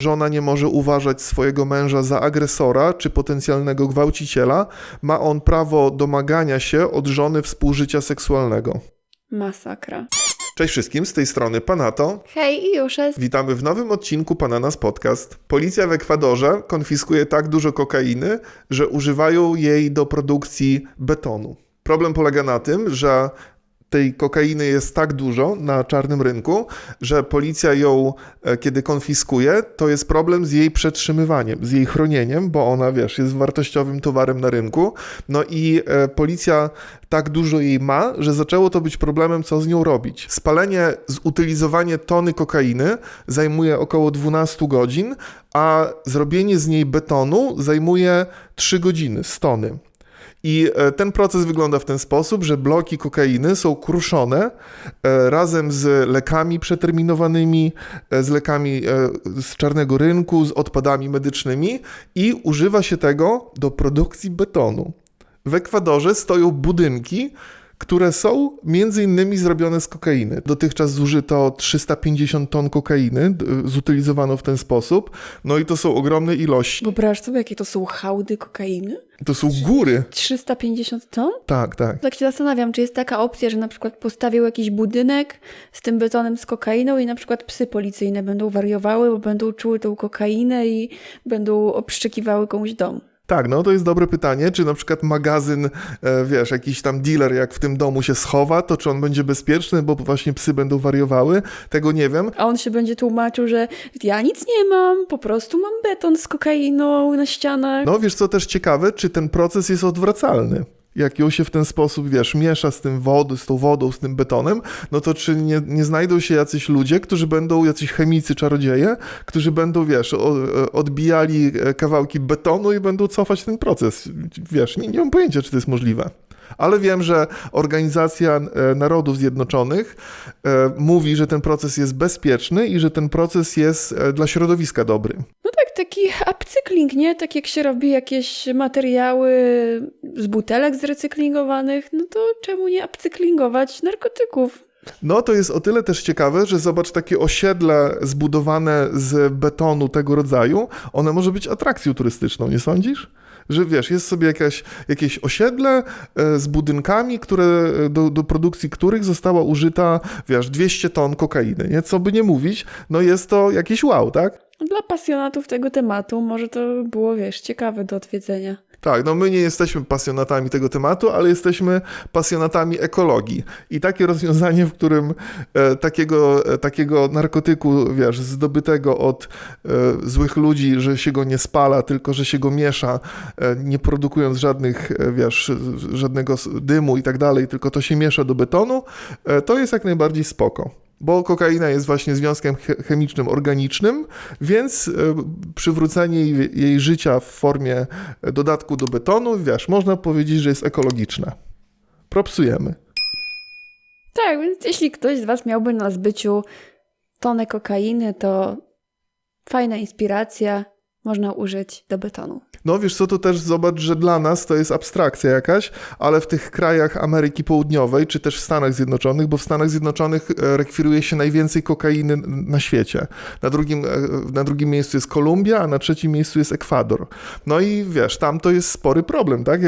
Żona nie może uważać swojego męża za agresora czy potencjalnego gwałciciela, ma on prawo domagania się od żony współżycia seksualnego. Masakra. Cześć wszystkim, z tej strony Panato. Hej, i już jest. Witamy w nowym odcinku Pananas Podcast. Policja w Ekwadorze konfiskuje tak dużo kokainy, że używają jej do produkcji betonu. Problem polega na tym, że tej kokainy jest tak dużo na czarnym rynku, że policja ją, kiedy konfiskuje, to jest problem z jej przetrzymywaniem, z jej chronieniem, bo ona, jest wartościowym towarem na rynku. No i policja tak dużo jej ma, że zaczęło to być problemem, co z nią robić. Spalenie, zutylizowanie tony kokainy zajmuje około 12 godzin, a zrobienie z niej betonu zajmuje 3 godziny z tony. I ten proces wygląda w ten sposób, że bloki kokainy są kruszone razem z lekami przeterminowanymi, z lekami z czarnego rynku, z odpadami medycznymi i używa się tego do produkcji betonu. W Ekwadorze stoją budynki, które są między innymi zrobione z kokainy. Dotychczas zużyto 350 ton kokainy, zutylizowano w ten sposób, no i to są ogromne ilości. Wyobraź sobie, jakie to są hałdy kokainy? To są góry. 350 ton? Tak. Tak się zastanawiam, czy jest taka opcja, że na przykład postawił jakiś budynek z tym betonem z kokainą i na przykład psy policyjne będą wariowały, bo będą czuły tą kokainę i będą obszczekiwały komuś dom. Tak, no to jest dobre pytanie, czy na przykład magazyn, jakiś tam dealer jak w tym domu się schowa, to czy on będzie bezpieczny, bo właśnie psy będą wariowały, tego nie wiem. A on się będzie tłumaczył, że ja nic nie mam, po prostu mam beton z kokainą na ścianach. No wiesz co też ciekawe, czy ten proces jest odwracalny? Jak ją się w ten sposób, miesza z tą wodą, z tym betonem, no to czy nie znajdą się jacyś ludzie, którzy będą, jacyś chemicy, czarodzieje, którzy będą, odbijali kawałki betonu i będą cofać ten proces. Nie mam pojęcia, czy to jest możliwe. Ale wiem, że Organizacja Narodów Zjednoczonych mówi, że ten proces jest bezpieczny i że ten proces jest dla środowiska dobry. No tak, taki upcykling, nie? Tak jak się robi jakieś materiały z butelek zrecyklingowanych, no to czemu nie upcyklingować narkotyków? No to jest o tyle też ciekawe, że zobacz, takie osiedle zbudowane z betonu tego rodzaju, one może być atrakcją turystyczną, nie sądzisz? Że jest sobie jakieś osiedle z budynkami, które, do produkcji których została użyta, 200 ton kokainy, nie? Co by nie mówić, no jest to jakieś wow, tak? Dla pasjonatów tego tematu może to było, ciekawe do odwiedzenia. Tak, no my nie jesteśmy pasjonatami tego tematu, ale jesteśmy pasjonatami ekologii. I takie rozwiązanie, w którym takiego narkotyku, zdobytego od złych ludzi, że się go nie spala, tylko że się go miesza, nie produkując żadnego dymu i tak dalej, tylko to się miesza do betonu, to jest jak najbardziej spoko. Bo kokaina jest właśnie związkiem chemicznym, organicznym, więc przywrócenie jej życia w formie dodatku do betonu, można powiedzieć, że jest ekologiczne. Propsujemy. Tak, więc jeśli ktoś z was miałby na zbyciu tonę kokainy, to fajna inspiracja, można użyć do betonu. No to też zobacz, że dla nas to jest abstrakcja jakaś, ale w tych krajach Ameryki Południowej, czy też w Stanach Zjednoczonych, bo w Stanach Zjednoczonych rekwiruje się najwięcej kokainy na świecie. Na drugim miejscu jest Kolumbia, a na trzecim miejscu jest Ekwador. No i tam to jest spory problem, tak?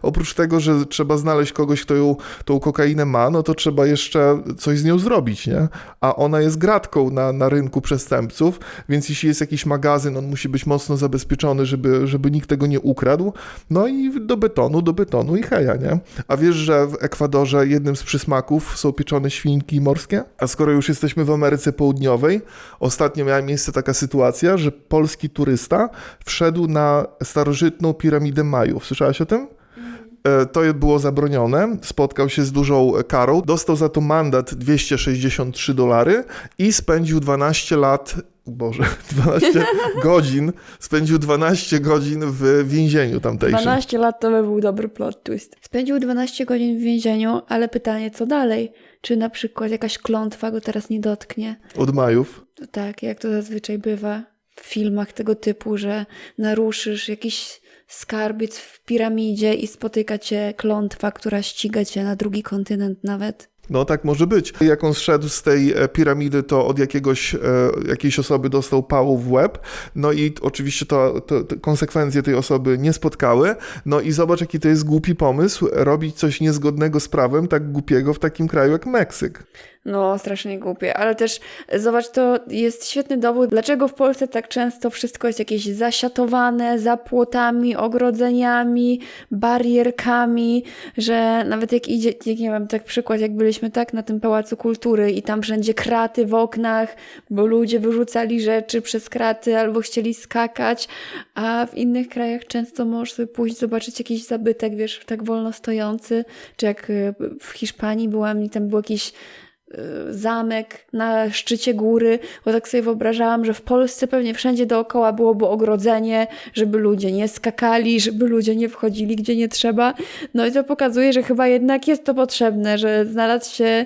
Oprócz tego, że trzeba znaleźć kogoś, kto tą kokainę ma, no to trzeba jeszcze coś z nią zrobić, nie? A ona jest gratką na rynku przestępców, więc jeśli jest jakiś magazyn, on musi być mocno zabezpieczony, żeby nikt tego nie ukradł, no i do betonu i heja, nie? A wiesz, że w Ekwadorze jednym z przysmaków są pieczone świnki morskie? A skoro już jesteśmy w Ameryce Południowej, ostatnio miała miejsce taka sytuacja, że polski turysta wszedł na starożytną piramidę Majów. Słyszałaś o tym? To było zabronione, spotkał się z dużą karą, dostał za to mandat $263 i spędził 12 godzin, spędził 12 godzin w więzieniu tamtejszym. 12 lat to by był dobry plot twist. Spędził 12 godzin w więzieniu, ale pytanie, co dalej? Czy na przykład jakaś klątwa go teraz nie dotknie? Od Majów? Tak, jak to zazwyczaj bywa w filmach tego typu, że naruszysz jakiś skarbiec w piramidzie i spotyka cię klątwa, która ściga cię na drugi kontynent nawet. No tak może być. Jak on zszedł z tej piramidy, to od jakiejś osoby dostał pału w łeb, no i oczywiście to konsekwencje tej osoby nie spotkały, no i zobacz, jaki to jest głupi pomysł, robić coś niezgodnego z prawem, tak głupiego w takim kraju jak Meksyk. No, strasznie głupie, ale też zobacz, to jest świetny dowód, dlaczego w Polsce tak często wszystko jest jakieś zasiatowane, za płotami, ogrodzeniami, barierkami, że nawet jak idzie, nie wiem, tak przykład, jak byliśmy tak na tym Pałacu Kultury i tam wszędzie kraty w oknach, bo ludzie wyrzucali rzeczy przez kraty albo chcieli skakać, a w innych krajach często możesz sobie pójść zobaczyć jakiś zabytek, wiesz, tak wolno stojący, czy jak w Hiszpanii byłam i tam był jakiś zamek na szczycie góry, bo tak sobie wyobrażałam, że w Polsce pewnie wszędzie dookoła byłoby ogrodzenie, żeby ludzie nie skakali, żeby ludzie nie wchodzili gdzie nie trzeba. No i to pokazuje, że chyba jednak jest to potrzebne, że znalazł się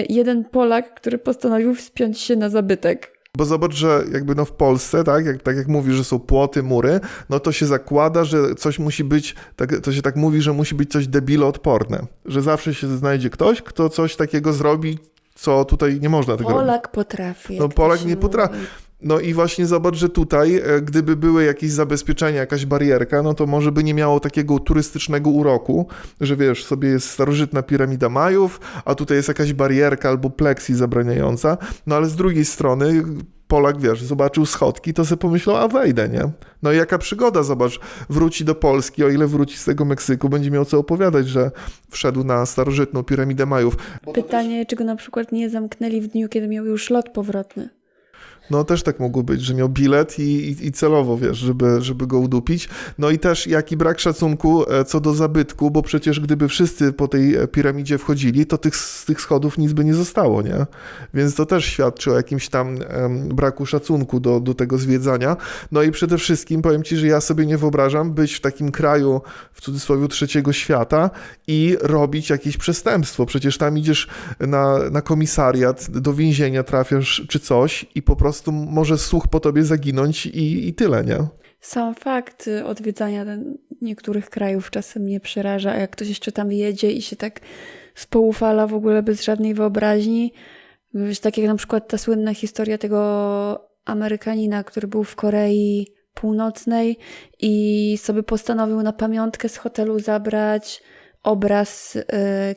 jeden Polak, który postanowił wspiąć się na zabytek. Bo zobacz, że jakby no w Polsce, tak jak mówisz, że są płoty, mury, no to się zakłada, że coś musi być, to się tak mówi, że musi być coś debiloodporne. Że zawsze się znajdzie ktoś, kto coś takiego zrobi, co tutaj nie można tego robić. Polak potrafi. No Polak nie potrafi. No i właśnie zobacz, że tutaj, gdyby były jakieś zabezpieczenia, jakaś barierka, no to może by nie miało takiego turystycznego uroku, że wiesz, sobie jest starożytna piramida Majów, a tutaj jest jakaś barierka albo pleksji zabraniająca, no ale z drugiej strony Polak, wiesz, zobaczył schodki, to sobie pomyślał, a wejdę, nie? No i jaka przygoda, zobacz, wróci do Polski, o ile wróci z tego Meksyku, będzie miał co opowiadać, że wszedł na starożytną piramidę Majów. Pytanie, czy go na przykład nie zamknęli w dniu, kiedy miał już lot powrotny. No też tak mogło być, że miał bilet i celowo, wiesz, żeby go udupić. No i też jaki brak szacunku co do zabytku, bo przecież gdyby wszyscy po tej piramidzie wchodzili, to z tych schodów nic by nie zostało, nie? Więc to też świadczy o jakimś tam braku szacunku do tego zwiedzania. No i przede wszystkim powiem ci, że ja sobie nie wyobrażam być w takim kraju, w cudzysłowie, trzeciego świata i robić jakieś przestępstwo. Przecież tam idziesz na komisariat, do więzienia trafiasz czy coś i po prostu może słuch po tobie zaginąć i tyle, nie? Sam fakt odwiedzania niektórych krajów czasem mnie przeraża, a jak ktoś jeszcze tam jedzie i się tak spoufala w ogóle bez żadnej wyobraźni. Wiesz, tak jak na przykład ta słynna historia tego Amerykanina, który był w Korei Północnej i sobie postanowił na pamiątkę z hotelu zabrać obraz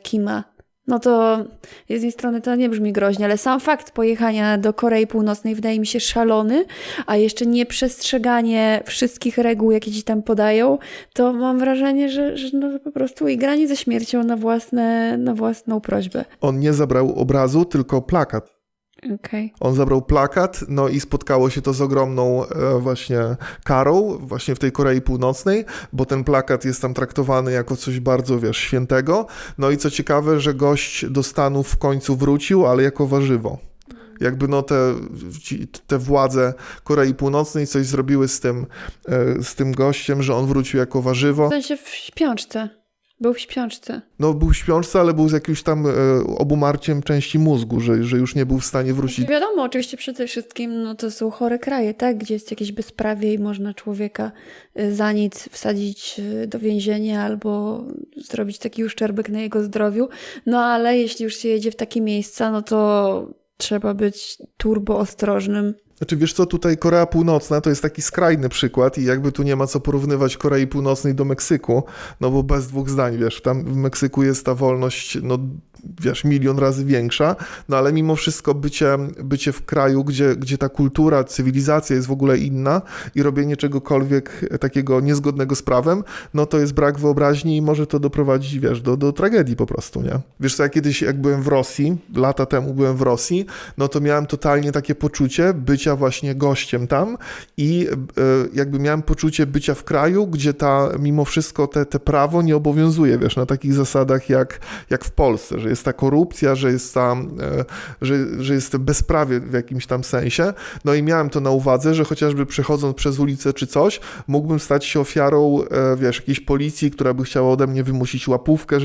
Kima. No to z jednej strony to nie brzmi groźnie, ale sam fakt pojechania do Korei Północnej wydaje mi się szalony, a jeszcze nieprzestrzeganie wszystkich reguł, jakie ci tam podają, to mam wrażenie, że no po prostu igranie ze śmiercią na własną prośbę. On nie zabrał obrazu, tylko plakat. Okay. On zabrał plakat, no i spotkało się to z ogromną właśnie karą, właśnie w tej Korei Północnej, bo ten plakat jest tam traktowany jako coś bardzo, wiesz, świętego. No i co ciekawe, że gość do Stanów w końcu wrócił, ale jako warzywo. Jakby no te władze Korei Północnej coś zrobiły z tym gościem, że on wrócił jako warzywo. W sensie w śpiączce. Był w śpiączce. No był w śpiączce, ale był z jakimś tam obumarciem części mózgu, że już nie był w stanie wrócić. Wiadomo, oczywiście przede wszystkim no to są chore kraje, tak? Gdzie jest jakieś bezprawie i można człowieka za nic wsadzić do więzienia albo zrobić taki uszczerbek na jego zdrowiu. No ale jeśli już się jedzie w takie miejsca, no to trzeba być turbo ostrożnym. Znaczy wiesz co, tutaj Korea Północna to jest taki skrajny przykład i jakby tu nie ma co porównywać Korei Północnej do Meksyku, no bo bez dwóch zdań, wiesz, tam w Meksyku jest ta wolność, no wiesz, 1 000 000 razy większa, no ale mimo wszystko bycie w kraju, gdzie ta kultura, cywilizacja jest w ogóle inna i robienie czegokolwiek takiego niezgodnego z prawem, no to jest brak wyobraźni i może to doprowadzić, wiesz, do tragedii po prostu, nie? Wiesz co, ja kiedyś jak byłem w Rosji, lata temu byłem w Rosji, no to miałem totalnie takie poczucie bycia właśnie gościem tam i jakby miałem poczucie bycia w kraju, gdzie mimo wszystko te prawo nie obowiązuje, wiesz, na takich zasadach jak w Polsce, że jest ta korupcja, że jest że jest bezprawie w jakimś tam sensie. No i miałem to na uwadze, że chociażby przechodząc przez ulicę czy coś, mógłbym stać się ofiarą, wiesz, jakiejś policji, która by chciała ode mnie wymusić łapówkę,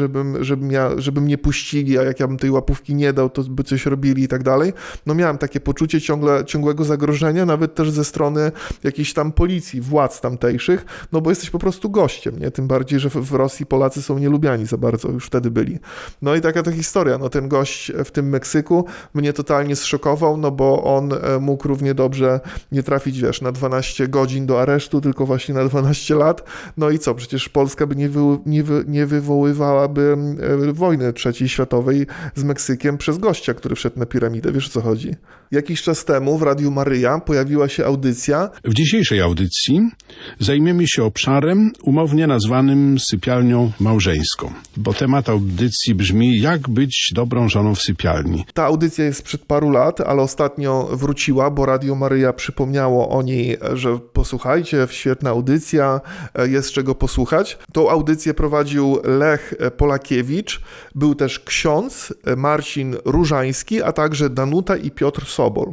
żeby mnie puścili, a jak ja bym tej łapówki nie dał, to by coś robili i tak dalej. No miałem takie poczucie ciągłego zagrożenia, nawet też ze strony jakiejś tam policji, władz tamtejszych, no bo jesteś po prostu gościem, nie? Tym bardziej, że w Rosji Polacy są nielubiani za bardzo, już wtedy byli. No i taka to historia. No ten gość w tym Meksyku mnie totalnie zszokował, no bo on mógł równie dobrze nie trafić, wiesz, na 12 godzin do aresztu, tylko właśnie na 12 lat. No i co, przecież Polska by nie wywoływałaby wojny III światowej z Meksykiem przez gościa, który wszedł na piramidę. Wiesz, o co chodzi? Jakiś czas temu w Radiu Maryja pojawiła się audycja. W dzisiejszej audycji zajmiemy się obszarem umownie nazwanym sypialnią małżeńską, bo temat audycji brzmi: jak być dobrą żoną w sypialni. Ta audycja jest sprzed paru lat, ale ostatnio wróciła, bo Radio Maryja przypomniało o niej, że posłuchajcie, świetna audycja, jest czego posłuchać. Tą audycję prowadził Lech Polakiewicz, był też ksiądz Marcin Różański, a także Danuta i Piotr Sobol.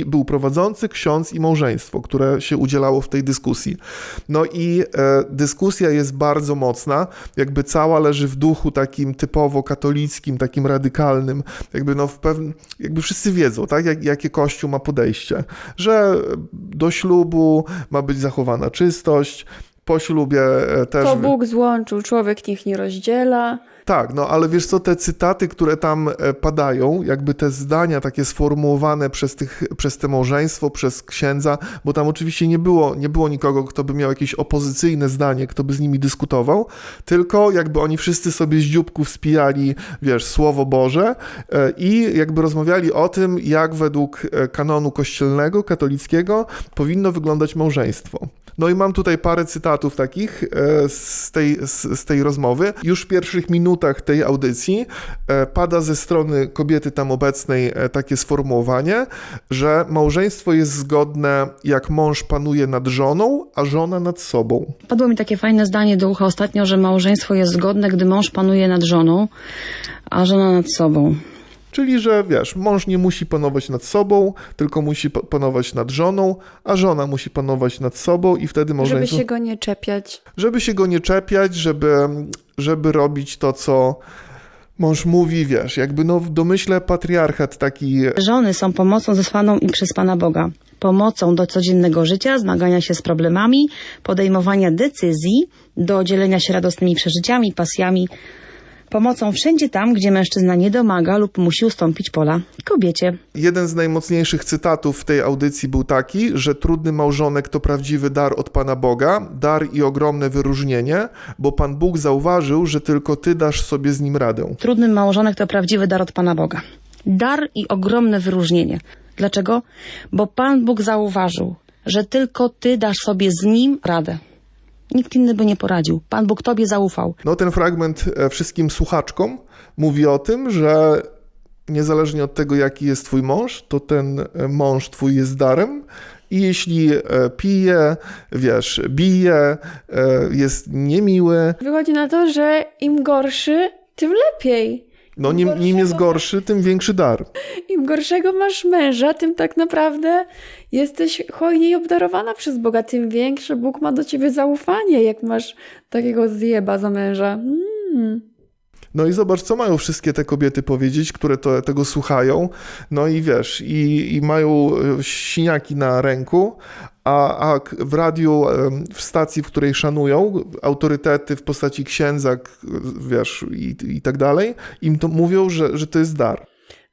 Był prowadzący, ksiądz i małżeństwo, które się udzielało w tej dyskusji. No i dyskusja jest bardzo mocna, jakby cała leży w duchu takim typowo katolickim, takim radykalnym, jakby jakby wszyscy wiedzą, tak, jakie Kościół ma podejście, że do ślubu ma być zachowana czystość, po ślubie też... To Bóg złączył, człowiek niech nie rozdziela. Tak, no ale wiesz co, te cytaty, które tam padają, jakby te zdania takie sformułowane przez te małżeństwo, przez księdza, bo tam oczywiście nie było nikogo, kto by miał jakieś opozycyjne zdanie, kto by z nimi dyskutował, tylko jakby oni wszyscy sobie z dzióbków spijali, wiesz, Słowo Boże i jakby rozmawiali o tym, jak według kanonu kościelnego, katolickiego powinno wyglądać małżeństwo. No i mam tutaj parę cytatów takich z tej rozmowy. Już w pierwszych minutach tej audycji pada ze strony kobiety tam obecnej takie sformułowanie, że małżeństwo jest zgodne, jak mąż panuje nad żoną, a żona nad sobą. Padło mi takie fajne zdanie do ucha ostatnio, że małżeństwo jest zgodne, gdy mąż panuje nad żoną, a żona nad sobą. Czyli, że wiesz, mąż nie musi panować nad sobą, tylko musi panować nad żoną, a żona musi panować nad sobą i wtedy małżeństwo... Żeby się go nie czepiać. Żeby się go nie czepiać, żeby robić to, co mąż mówi, wiesz, jakby w domyśle patriarchat taki... Żony są pomocą zesłaną im przez Pana Boga. Pomocą do codziennego życia, zmagania się z problemami, podejmowania decyzji, do dzielenia się radosnymi przeżyciami, pasjami. Pomocą wszędzie tam, gdzie mężczyzna nie domaga lub musi ustąpić pola kobiecie. Jeden z najmocniejszych cytatów w tej audycji był taki, że trudny małżonek to prawdziwy dar od Pana Boga, dar i ogromne wyróżnienie, bo Pan Bóg zauważył, że tylko Ty dasz sobie z nim radę. Trudny małżonek to prawdziwy dar od Pana Boga. Dar i ogromne wyróżnienie. Dlaczego? Bo Pan Bóg zauważył, że tylko Ty dasz sobie z nim radę. Nikt inny by nie poradził. Pan Bóg Tobie zaufał. No ten fragment wszystkim słuchaczkom mówi o tym, że niezależnie od tego, jaki jest Twój mąż, to ten mąż Twój jest darem i jeśli pije, wiesz, bije, jest niemiły... Wychodzi na to, że im gorszy, tym lepiej. No nim jest gorszy, tym większy dar. Im gorszego masz męża, tym tak naprawdę jesteś hojniej obdarowana przez Boga, tym większe Bóg ma do ciebie zaufanie, jak masz takiego zjeba za męża. No i zobacz, co mają wszystkie te kobiety powiedzieć, które tego słuchają. No i wiesz, i mają siniaki na ręku, a w radiu, w stacji, w której szanują autorytety w postaci księdza, wiesz, i tak dalej, im to mówią, że to jest dar.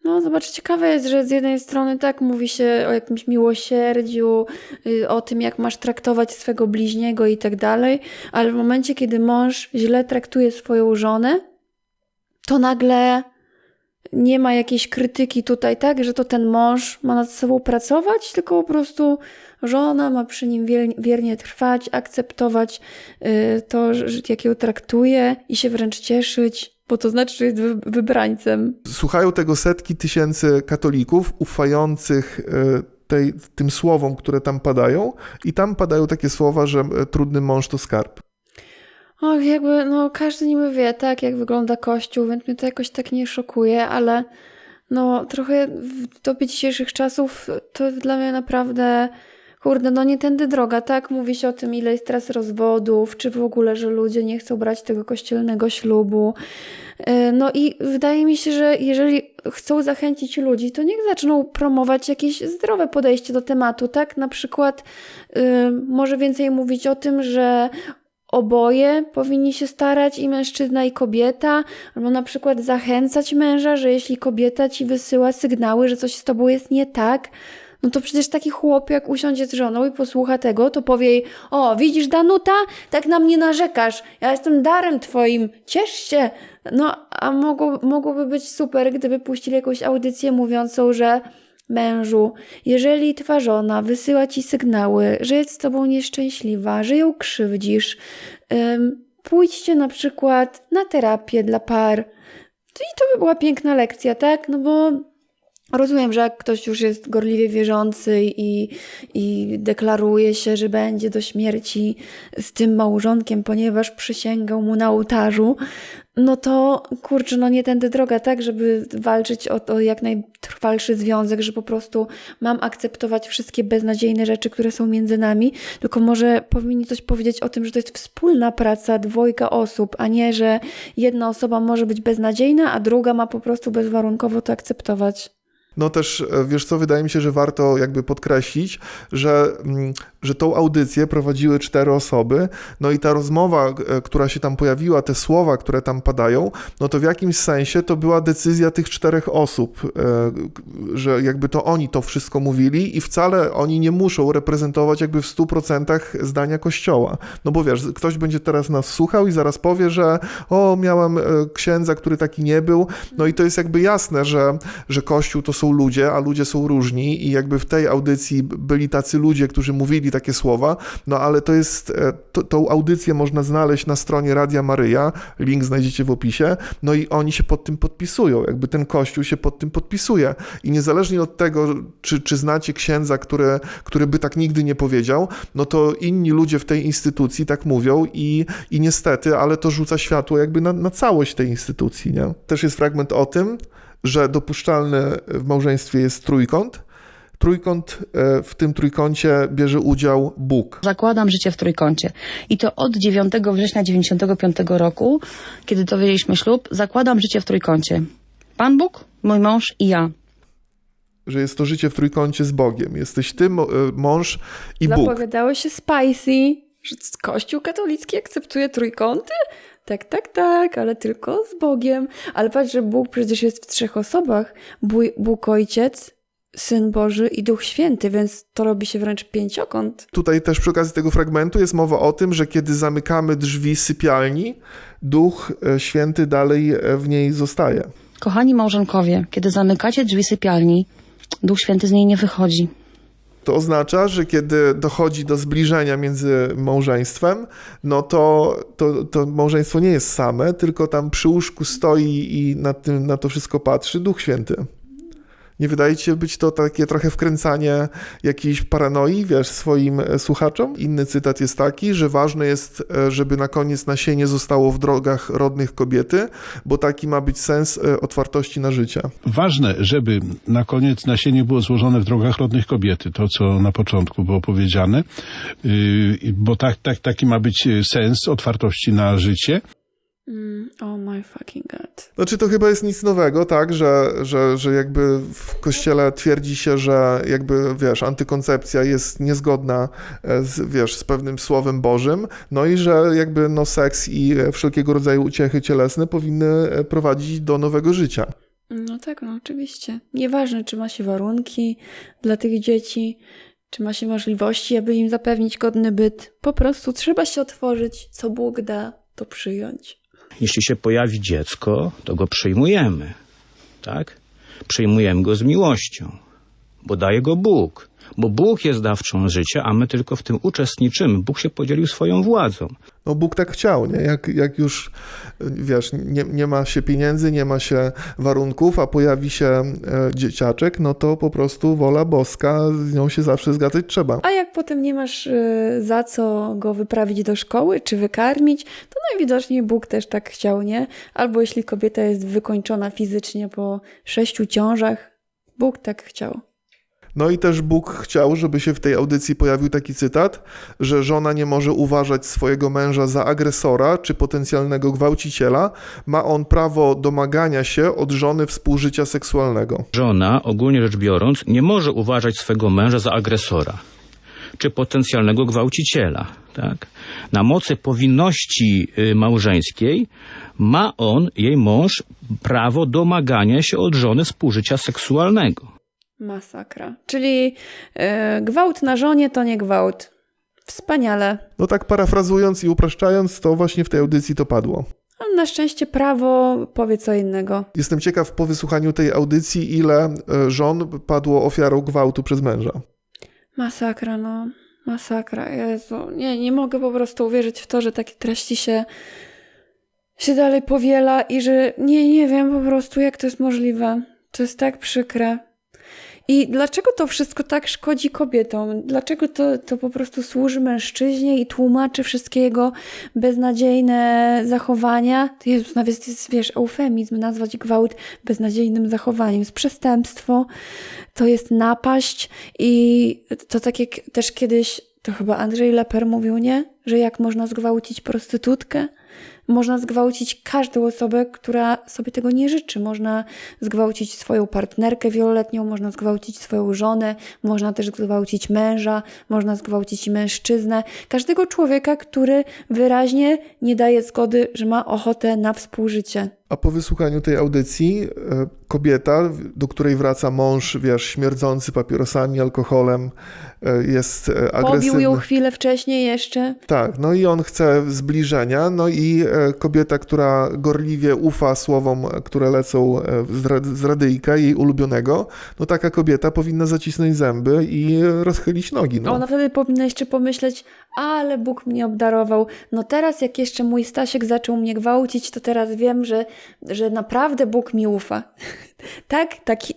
No zobacz, ciekawe jest, że z jednej strony tak mówi się o jakimś miłosierdziu, o tym, jak masz traktować swego bliźniego i tak dalej, ale w momencie, kiedy mąż źle traktuje swoją żonę, to nagle nie ma jakiejś krytyki tutaj, tak, że to ten mąż ma nad sobą pracować, tylko po prostu żona ma przy nim wiernie trwać, akceptować to, jak ją traktuje i się wręcz cieszyć, bo to znaczy, że jest wybrańcem. Słuchają tego setki tysięcy katolików ufających tym słowom, które tam padają i tam padają takie słowa, że trudny mąż to skarb. Och, jakby, no każdy niby wie, tak, jak wygląda Kościół, więc mnie to jakoś tak nie szokuje, ale no trochę w dobie dzisiejszych czasów to dla mnie naprawdę, kurde, no nie tędy droga, tak? Mówi się o tym, ile jest teraz rozwodów, czy w ogóle, że ludzie nie chcą brać tego kościelnego ślubu. No i wydaje mi się, że jeżeli chcą zachęcić ludzi, to niech zaczną promować jakieś zdrowe podejście do tematu, tak? Na przykład może więcej mówić o tym, że oboje powinni się starać, i mężczyzna, i kobieta, albo na przykład zachęcać męża, że jeśli kobieta ci wysyła sygnały, że coś z tobą jest nie tak, no to przecież taki chłop, jak usiądzie z żoną i posłucha tego, to powie jej: o, widzisz, Danuta, tak na mnie narzekasz, ja jestem darem twoim, ciesz się. No, a mogłoby być super, gdyby puścili jakąś audycję mówiącą, że mężu, jeżeli twa żona wysyła ci sygnały, że jest z tobą nieszczęśliwa, że ją krzywdzisz, pójdźcie na przykład na terapię dla par. I to by była piękna lekcja, tak? No bo rozumiem, że jak ktoś już jest gorliwie wierzący i deklaruje się, że będzie do śmierci z tym małżonkiem, ponieważ przysięgał mu na ołtarzu, no to kurczę, no nie tędy droga, tak, żeby walczyć o jak najtrwalszy związek, że po prostu mam akceptować wszystkie beznadziejne rzeczy, które są między nami, tylko może powinni coś powiedzieć o tym, że to jest wspólna praca dwojga osób, a nie, że jedna osoba może być beznadziejna, a druga ma po prostu bezwarunkowo to akceptować. No też, wiesz co, wydaje mi się, że warto jakby podkreślić, że tą audycję prowadziły 4 osoby, no i ta rozmowa, która się tam pojawiła, te słowa, które tam padają, no to w jakimś sensie to była decyzja tych 4 osób, że jakby to oni to wszystko mówili i wcale oni nie muszą reprezentować jakby w 100% zdania Kościoła. No bo wiesz, ktoś będzie teraz nas słuchał i zaraz powie, że miałem księdza, który taki nie był, no i to jest jakby jasne, że Kościół to są ludzie, a ludzie są różni i jakby w tej audycji byli tacy ludzie, którzy mówili takie słowa, no ale to jest, tą audycję można znaleźć na stronie Radia Maryja, link znajdziecie w opisie, no i oni się pod tym podpisują, jakby ten Kościół się pod tym podpisuje i niezależnie od tego, czy znacie księdza, który by tak nigdy nie powiedział, no to inni ludzie w tej instytucji tak mówią i niestety, ale to rzuca światło jakby na całość tej instytucji, nie? Też jest fragment o tym, że dopuszczalny w małżeństwie jest trójkąt. W tym trójkącie bierze udział Bóg. Zakładam życie w trójkącie. I to od 9 września 1995 roku, kiedy dowiedzieliśmy ślub, zakładam życie w trójkącie. Pan Bóg, mój mąż i ja. Że jest to życie w trójkącie z Bogiem. Jesteś ty, mąż i Bóg. Zapowiadało się spicy, że Kościół katolicki akceptuje trójkąty? Tak, ale tylko z Bogiem. Ale patrz, że Bóg przecież jest w 3 osobach. Bóg Ojciec, Syn Boży i Duch Święty, więc to robi się wręcz 5-kąt. Tutaj też przy okazji tego fragmentu jest mowa o tym, że kiedy zamykamy drzwi sypialni, Duch Święty dalej w niej zostaje. Kochani małżonkowie, kiedy zamykacie drzwi sypialni, Duch Święty z niej nie wychodzi. To oznacza, że kiedy dochodzi do zbliżenia między małżeństwem, no to małżeństwo nie jest same, tylko tam przy łóżku stoi i na to wszystko patrzy Duch Święty. Nie wydaje ci się być to takie trochę wkręcanie jakiejś paranoi, wiesz, swoim słuchaczom? Inny cytat jest taki, że ważne jest, żeby na koniec nasienie zostało w drogach rodnych kobiety, bo taki ma być sens otwartości na życie. Ważne, żeby na koniec nasienie było złożone w drogach rodnych kobiety, to co na początku było powiedziane, bo taki ma być sens otwartości na życie. Oh my fucking god. Znaczy to chyba jest nic nowego, tak, że jakby w Kościele twierdzi się, że jakby, wiesz, antykoncepcja jest niezgodna z pewnym Słowem Bożym, no i że jakby seks i wszelkiego rodzaju uciechy cielesne powinny prowadzić do nowego życia. No tak, oczywiście. Nieważne, czy ma się warunki dla tych dzieci, czy ma się możliwości, aby im zapewnić godny byt. Po prostu trzeba się otworzyć, co Bóg da, to przyjąć. Jeśli się pojawi dziecko, to go przyjmujemy, tak? Przyjmujemy go z miłością, bo daje go Bóg. Bo Bóg jest dawcą życia, a my tylko w tym uczestniczymy. Bóg się podzielił swoją władzą. No Bóg tak chciał, nie? Jak już, wiesz, nie ma się pieniędzy, nie ma się warunków, a pojawi się dzieciaczek, no to po prostu wola boska, z nią się zawsze zgadzać trzeba. A jak potem nie masz za co go wyprawić do szkoły, czy wykarmić, to najwidoczniej Bóg też tak chciał, nie? Albo jeśli kobieta jest wykończona fizycznie po 6 ciążach, Bóg tak chciał. No i też Bóg chciał, żeby się w tej audycji pojawił taki cytat, że żona nie może uważać swojego męża za agresora czy potencjalnego gwałciciela, ma on prawo domagania się od żony współżycia seksualnego. Żona, ogólnie rzecz biorąc, nie może uważać swego męża za agresora. czy potencjalnego gwałciciela. Tak? Na mocy powinności małżeńskiej ma jej mąż, prawo domagania się od żony współżycia seksualnego. Masakra. Czyli gwałt na żonie to nie gwałt. Wspaniale. No tak parafrazując i upraszczając, to właśnie w tej audycji to padło. A na szczęście prawo powie co innego. Jestem ciekaw po wysłuchaniu tej audycji, ile żon padło ofiarą gwałtu przez męża. Masakra, no. Masakra. Jezu. Nie mogę po prostu uwierzyć w to, że takie treści się dalej powiela i że nie wiem po prostu, jak to jest możliwe. To jest tak przykre. I dlaczego to wszystko tak szkodzi kobietom? Dlaczego to po prostu służy mężczyźnie i tłumaczy wszystkie jego beznadziejne zachowania? To jest nawet, wiesz, eufemizm nazwać gwałt beznadziejnym zachowaniem. Jest przestępstwo, to jest napaść i to tak jak też kiedyś, to chyba Andrzej Leper mówił, nie? Że jak można zgwałcić prostytutkę? Można zgwałcić każdą osobę, która sobie tego nie życzy. Można zgwałcić swoją partnerkę wieloletnią, można zgwałcić swoją żonę, można też zgwałcić męża, można zgwałcić mężczyznę. Każdego człowieka, który wyraźnie nie daje zgody, że ma ochotę na współżycie. A po wysłuchaniu tej audycji kobieta, do której wraca mąż, wiesz, śmierdzący papierosami, alkoholem, jest agresywny. Pobił ją chwilę wcześniej jeszcze. Tak, no i on chce zbliżenia, no i kobieta, która gorliwie ufa słowom, które lecą z radyjka, jej ulubionego, no taka kobieta powinna zacisnąć zęby i rozchylić nogi. No. Ona wtedy powinna jeszcze pomyśleć, ale Bóg mnie obdarował. No teraz jak jeszcze mój Stasiek zaczął mnie gwałcić, to teraz wiem, że naprawdę Bóg mi ufa.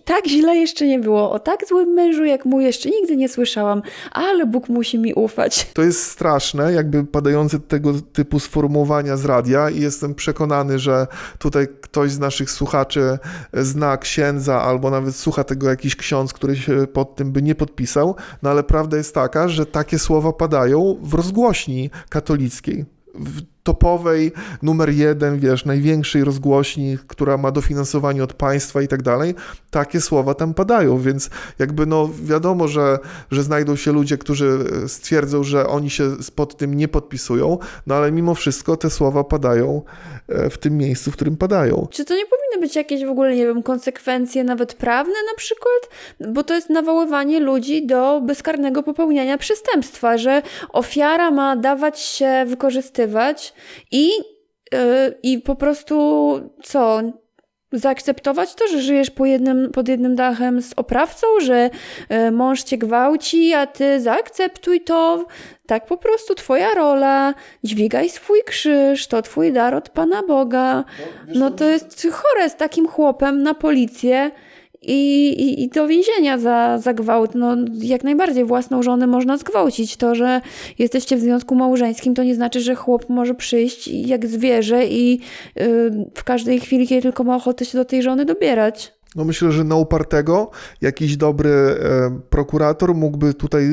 Tak źle jeszcze nie było. O tak złym mężu jak mój jeszcze nigdy nie słyszałam, ale Bóg musi mi ufać. To jest straszne, jakby padające tego typu sformułowania z radia i jestem przekonany, że tutaj ktoś z naszych słuchaczy zna księdza albo nawet słucha tego jakiś ksiądz, który się pod tym by nie podpisał, no ale prawda jest taka, że takie słowa padają w rozgłośni katolickiej. W topowej, numer 1, wiesz, największej rozgłośni, która ma dofinansowanie od państwa i tak dalej, takie słowa tam padają, więc jakby no wiadomo, że znajdą się ludzie, którzy stwierdzą, że oni się pod tym nie podpisują, no ale mimo wszystko te słowa padają w tym miejscu, w którym padają. Czy to nie powinny być jakieś w ogóle, nie wiem, konsekwencje nawet prawne na przykład? Bo to jest nawoływanie ludzi do bezkarnego popełniania przestępstwa, że ofiara ma dawać się wykorzystywać i po prostu co? Zaakceptować to, że żyjesz pod jednym dachem z oprawcą, że mąż cię gwałci, a ty zaakceptuj to. Tak po prostu twoja rola, dźwigaj swój krzyż, to twój dar od Pana Boga. No to jest chore z takim chłopem na policję i do więzienia za gwałt. No jak najbardziej własną żonę można zgwałcić. To, że jesteście w związku małżeńskim, to nie znaczy, że chłop może przyjść jak zwierzę i w każdej chwili, kiedy tylko ma ochotę się do tej żony dobierać. No myślę, że na upartego jakiś dobry prokurator mógłby tutaj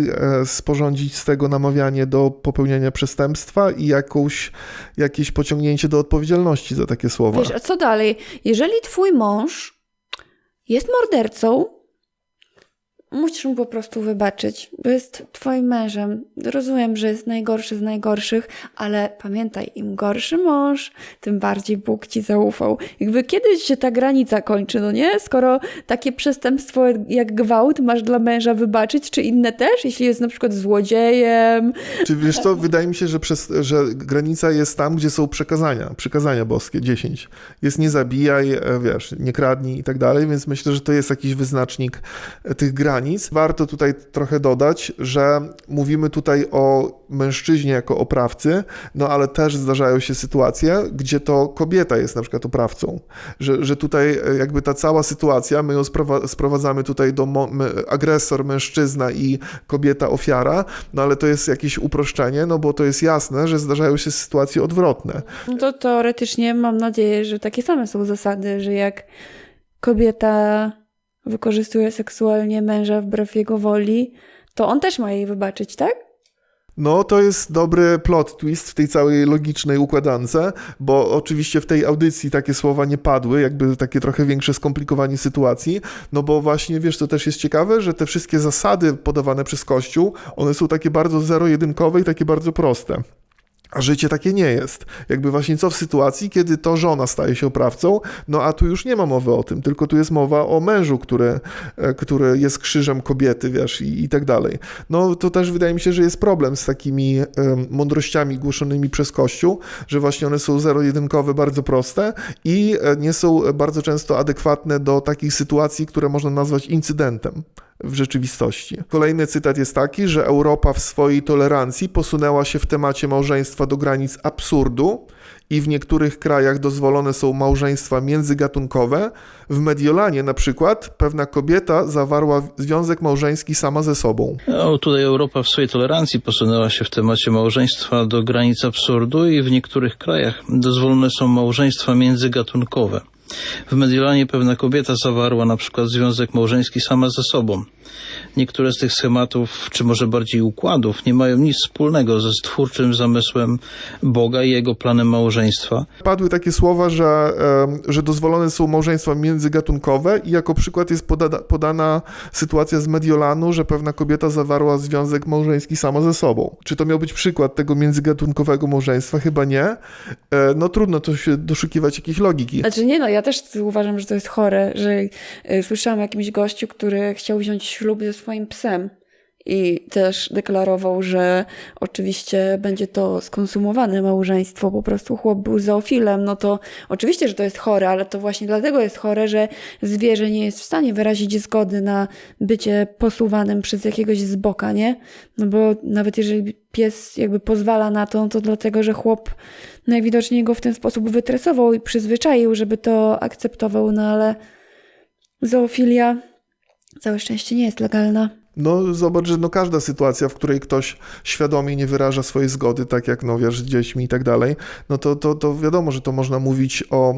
sporządzić z tego namawianie do popełniania przestępstwa i jakieś pociągnięcie do odpowiedzialności za takie słowa. Wiesz, a co dalej? Jeżeli twój mąż jest mordercą, musisz mu po prostu wybaczyć, bo jest twoim mężem. Rozumiem, że jest najgorszy z najgorszych, ale pamiętaj, im gorszy mąż, tym bardziej Bóg ci zaufał. Jakby kiedyś się ta granica kończy, no nie? Skoro takie przestępstwo jak gwałt masz dla męża wybaczyć, czy inne też, jeśli jest na przykład złodziejem. Czy wiesz co, wydaje mi się, że granica jest tam, gdzie są przykazania boskie, 10. Jest nie zabijaj, wiesz, nie kradnij i tak dalej, więc myślę, że to jest jakiś wyznacznik tych granic. Warto tutaj trochę dodać, że mówimy tutaj o mężczyźnie jako oprawcy, no ale też zdarzają się sytuacje, gdzie to kobieta jest na przykład oprawcą. Że tutaj jakby ta cała sytuacja, my ją sprowadzamy tutaj do agresor, mężczyzna i kobieta ofiara, no ale to jest jakieś uproszczenie, no bo to jest jasne, że zdarzają się sytuacje odwrotne. No to teoretycznie mam nadzieję, że takie same są zasady, że jak kobieta wykorzystuje seksualnie męża wbrew jego woli, to on też ma jej wybaczyć, tak? No, to jest dobry plot twist w tej całej logicznej układance, bo oczywiście w tej audycji takie słowa nie padły, jakby takie trochę większe skomplikowanie sytuacji, no bo właśnie, wiesz, to też jest ciekawe, że te wszystkie zasady podawane przez Kościół, one są takie bardzo zero-jedynkowe i takie bardzo proste. A życie takie nie jest. Jakby właśnie co w sytuacji, kiedy to żona staje się oprawcą, no a tu już nie ma mowy o tym, tylko tu jest mowa o mężu, który jest krzyżem kobiety, wiesz, i tak dalej. No to też wydaje mi się, że jest problem z takimi mądrościami głoszonymi przez Kościół, że właśnie one są zero-jedynkowe, bardzo proste i nie są bardzo często adekwatne do takich sytuacji, które można nazwać incydentem w rzeczywistości. Kolejny cytat jest taki, że Europa w swojej tolerancji posunęła się w temacie małżeństwa do granic absurdu i w niektórych krajach dozwolone są małżeństwa międzygatunkowe. W Mediolanie na przykład pewna kobieta zawarła związek małżeński sama ze sobą. No, tutaj Europa w swojej tolerancji posunęła się w temacie małżeństwa do granic absurdu i w niektórych krajach dozwolone są małżeństwa międzygatunkowe. W Mediolanie pewna kobieta zawarła na przykład związek małżeński sama ze sobą. Niektóre z tych schematów, czy może bardziej układów, nie mają nic wspólnego ze stwórczym zamysłem Boga i jego planem małżeństwa. Padły takie słowa, że dozwolone są małżeństwa międzygatunkowe i jako przykład jest podana sytuacja z Mediolanu, że pewna kobieta zawarła związek małżeński sama ze sobą. Czy to miał być przykład tego międzygatunkowego małżeństwa? Chyba nie. No trudno to się doszukiwać jakiejś logiki. Znaczy nie, no ja też uważam, że to jest chore, że słyszałam o jakimś gościu, który chciał wziąć ślub ze swoim psem i też deklarował, że oczywiście będzie to skonsumowane małżeństwo, po prostu chłop był zoofilem, no to oczywiście, że to jest chore, ale to właśnie dlatego jest chore, że zwierzę nie jest w stanie wyrazić zgody na bycie posuwanym przez jakiegoś z boka, nie? No bo nawet jeżeli pies jakby pozwala na to, no to dlatego, że chłop najwidoczniej go w ten sposób wytresował i przyzwyczaił, żeby to akceptował, no ale zoofilia całe szczęście nie jest legalna. No zobacz, że no każda sytuacja, w której ktoś świadomie nie wyraża swojej zgody, tak jak no wiesz, z dziećmi i tak dalej, no to wiadomo, że to można mówić o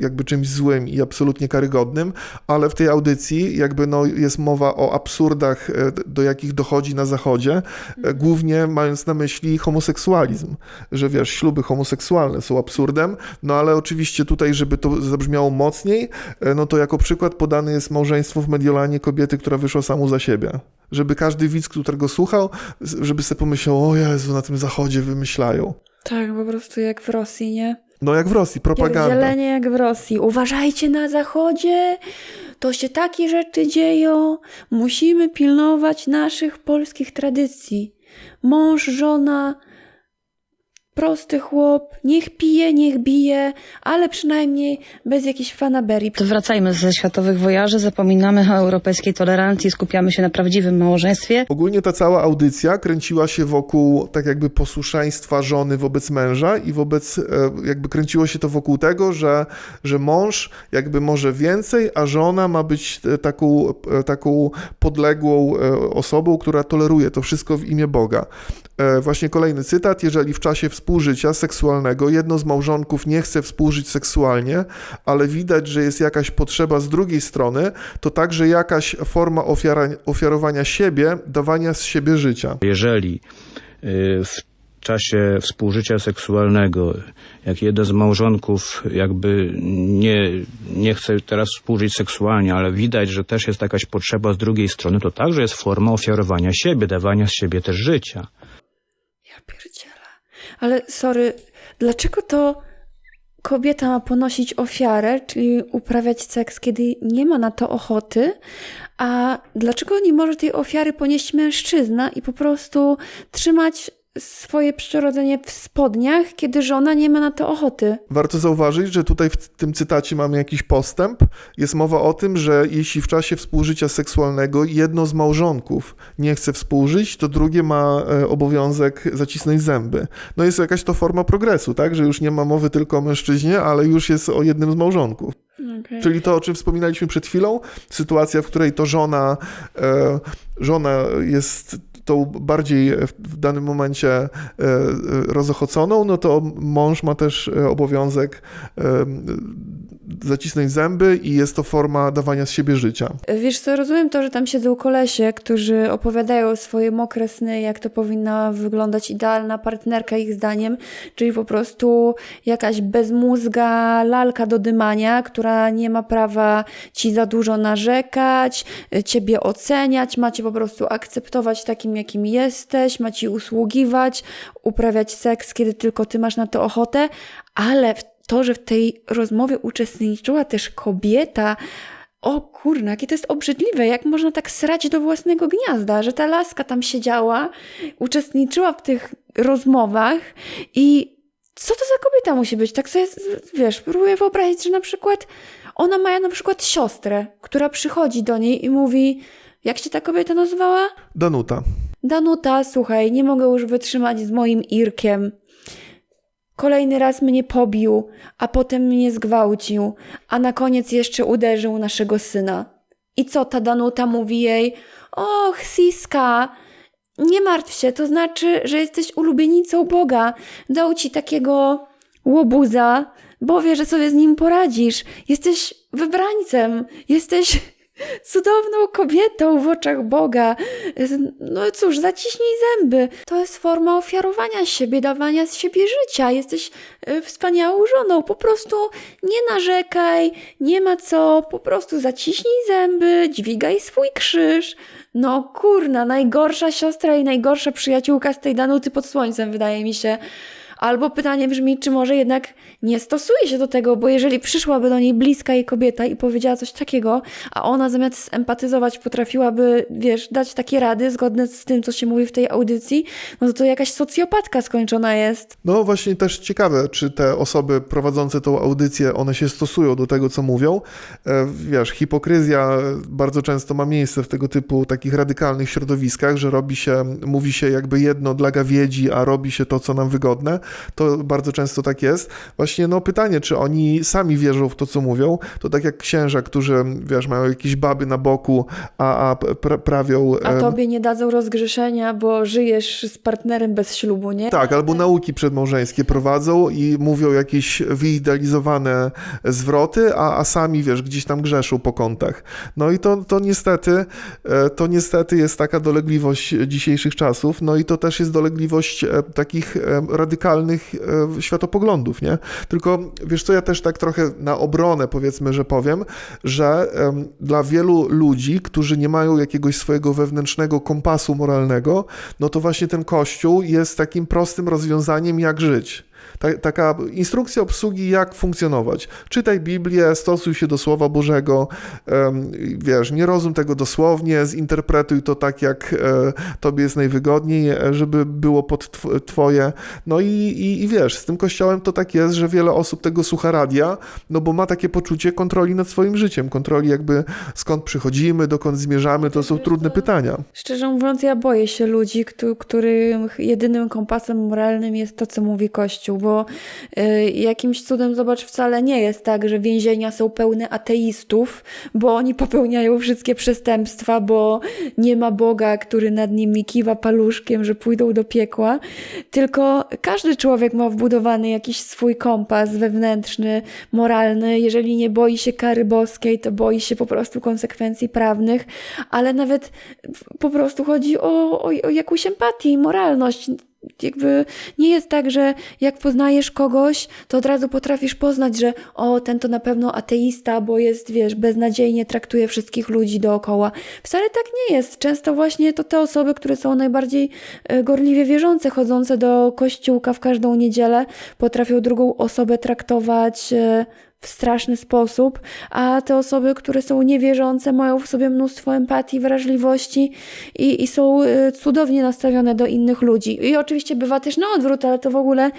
jakby czymś złym i absolutnie karygodnym, ale w tej audycji jakby no jest mowa o absurdach, do jakich dochodzi na Zachodzie, głównie mając na myśli homoseksualizm, że wiesz, śluby homoseksualne są absurdem, no ale oczywiście tutaj, żeby to zabrzmiało mocniej, no to jako przykład podane jest małżeństwo w Mediolanie kobiety, która wyszła samą za siebie. Żeby każdy widz, którego słuchał, żeby sobie pomyślał, o Jezu, na tym Zachodzie wymyślają. Tak, po prostu jak w Rosji, nie? No jak w Rosji, propaganda. Pierdzielenie jak w Rosji. Uważajcie na Zachodzie, to się takie rzeczy dzieją. Musimy pilnować naszych polskich tradycji. Mąż, żona, prosty chłop, niech pije, niech bije, ale przynajmniej bez jakiejś fanaberii. To wracajmy ze światowych wojaży, zapominamy o europejskiej tolerancji, skupiamy się na prawdziwym małżeństwie. Ogólnie ta cała audycja kręciła się wokół tak jakby posłuszeństwa żony wobec męża i jakby kręciło się to wokół tego, że mąż jakby może więcej, a żona ma być taką podległą osobą, która toleruje to wszystko w imię Boga. Właśnie kolejny cytat. Jeżeli w czasie współżycia seksualnego jedno z małżonków nie chce współżyć seksualnie, ale widać, że jest jakaś potrzeba z drugiej strony, to także jakaś forma ofiarowania siebie, dawania z siebie życia. Jeżeli w czasie współżycia seksualnego, jak jeden z małżonków jakby nie chce teraz współżyć seksualnie, ale widać, że też jest jakaś potrzeba z drugiej strony, to także jest forma ofiarowania siebie, dawania z siebie też życia. Ja pierdzielę. Ale sorry, dlaczego to kobieta ma ponosić ofiarę, czyli uprawiać seks, kiedy nie ma na to ochoty, a dlaczego nie może tej ofiary ponieść mężczyzna i po prostu trzymać swoje przyrodzenie w spodniach, kiedy żona nie ma na to ochoty? Warto zauważyć, że tutaj w tym cytacie mamy jakiś postęp. Jest mowa o tym, że jeśli w czasie współżycia seksualnego jedno z małżonków nie chce współżyć, to drugie ma obowiązek zacisnąć zęby. No jest jakaś to forma progresu, tak? Że już nie ma mowy tylko o mężczyźnie, ale już jest o jednym z małżonków. Okay. Czyli to, o czym wspominaliśmy przed chwilą, sytuacja, w której to żona jest tą bardziej w danym momencie rozochoconą, no to mąż ma też obowiązek zacisnąć zęby i jest to forma dawania z siebie życia. Wiesz co, rozumiem to, że tam siedzą kolesie, którzy opowiadają swoje mokre sny, jak to powinna wyglądać idealna partnerka ich zdaniem, czyli po prostu jakaś bezmózga lalka do dymania, która nie ma prawa ci za dużo narzekać, ciebie oceniać, ma cię po prostu akceptować takim, jakim jesteś, ma ci usługiwać, uprawiać seks, kiedy tylko ty masz na to ochotę, ale to, że w tej rozmowie uczestniczyła też kobieta, o kurna, jakie to jest obrzydliwe, jak można tak srać do własnego gniazda, że ta laska tam siedziała, uczestniczyła w tych rozmowach i co to za kobieta musi być? Tak sobie, wiesz, próbuję wyobrazić, że na przykład ona ma na przykład siostrę, która przychodzi do niej i mówi, jak się ta kobieta nazywała? Danuta, słuchaj, nie mogę już wytrzymać z moim Irkiem. Kolejny raz mnie pobił, a potem mnie zgwałcił, a na koniec jeszcze uderzył naszego syna. I co ta Danuta mówi jej? Och, Siska, nie martw się, to znaczy, że jesteś ulubienicą Boga. Dał ci takiego łobuza, bo wie, że sobie z nim poradzisz. Jesteś wybrańcem, jesteś cudowną kobietą w oczach Boga. No cóż, zaciśnij zęby. To jest forma ofiarowania siebie, dawania z siebie życia. Jesteś wspaniałą żoną. Po prostu nie narzekaj, nie ma co. Po prostu zaciśnij zęby, dźwigaj swój krzyż. No kurna, najgorsza siostra i najgorsza przyjaciółka z tej Danuty pod słońcem, wydaje mi się. Albo pytanie brzmi, czy może jednak nie stosuje się do tego, bo jeżeli przyszłaby do niej bliska jej kobieta i powiedziała coś takiego, a ona zamiast empatyzować potrafiłaby, wiesz, dać takie rady zgodne z tym, co się mówi w tej audycji, no to jakaś socjopatka skończona jest. No właśnie też ciekawe, czy te osoby prowadzące tą audycję, one się stosują do tego, co mówią. Wiesz, hipokryzja bardzo często ma miejsce w tego typu takich radykalnych środowiskach, że mówi się jakby jedno dla gawiedzi, a robi się to, co nam wygodne. To bardzo często tak jest. Właśnie pytanie, czy oni sami wierzą w to, co mówią, to tak jak księża, którzy, wiesz, mają jakieś baby na boku, a prawią... A tobie nie dadzą rozgrzeszenia, bo żyjesz z partnerem bez ślubu, nie? Tak, albo nauki przedmałżeńskie prowadzą i mówią jakieś wyidealizowane zwroty, a sami, wiesz, gdzieś tam grzeszą po kątach. No i to niestety jest taka dolegliwość dzisiejszych czasów, no i to też jest dolegliwość takich radykalnych światopoglądów, nie? Tylko, wiesz co, ja też tak trochę na obronę, powiedzmy, że powiem, że dla wielu ludzi, którzy nie mają jakiegoś swojego wewnętrznego kompasu moralnego, no to właśnie ten Kościół jest takim prostym rozwiązaniem, jak żyć. Taka instrukcja obsługi, jak funkcjonować. Czytaj Biblię, stosuj się do Słowa Bożego, wiesz, nie rozum tego dosłownie, zinterpretuj to tak, jak tobie jest najwygodniej, żeby było pod twoje. No i wiesz, z tym Kościołem to tak jest, że wiele osób tego słucha radia, no bo ma takie poczucie kontroli nad swoim życiem, kontroli jakby skąd przychodzimy, dokąd zmierzamy, to są trudne pytania. Szczerze mówiąc, ja boję się ludzi, których jedynym kompasem moralnym jest to, co mówi Kościół, bo jakimś cudem, zobacz, wcale nie jest tak, że więzienia są pełne ateistów, bo oni popełniają wszystkie przestępstwa, bo nie ma Boga, który nad nimi kiwa paluszkiem, że pójdą do piekła, tylko każdy człowiek ma wbudowany jakiś swój kompas wewnętrzny, moralny. Jeżeli nie boi się kary boskiej, to boi się po prostu konsekwencji prawnych, ale nawet po prostu chodzi o jakąś empatię i moralność. Jakby nie jest tak, że jak poznajesz kogoś, to od razu potrafisz poznać, że ten to na pewno ateista, bo jest, wiesz, beznadziejnie traktuje wszystkich ludzi dookoła. Wcale tak nie jest. Często właśnie to te osoby, które są najbardziej gorliwie wierzące, chodzące do kościółka w każdą niedzielę, potrafią drugą osobę traktować w straszny sposób, a te osoby, które są niewierzące, mają w sobie mnóstwo empatii, wrażliwości i są cudownie nastawione do innych ludzi. I oczywiście bywa też na odwrót, ale to w ogóle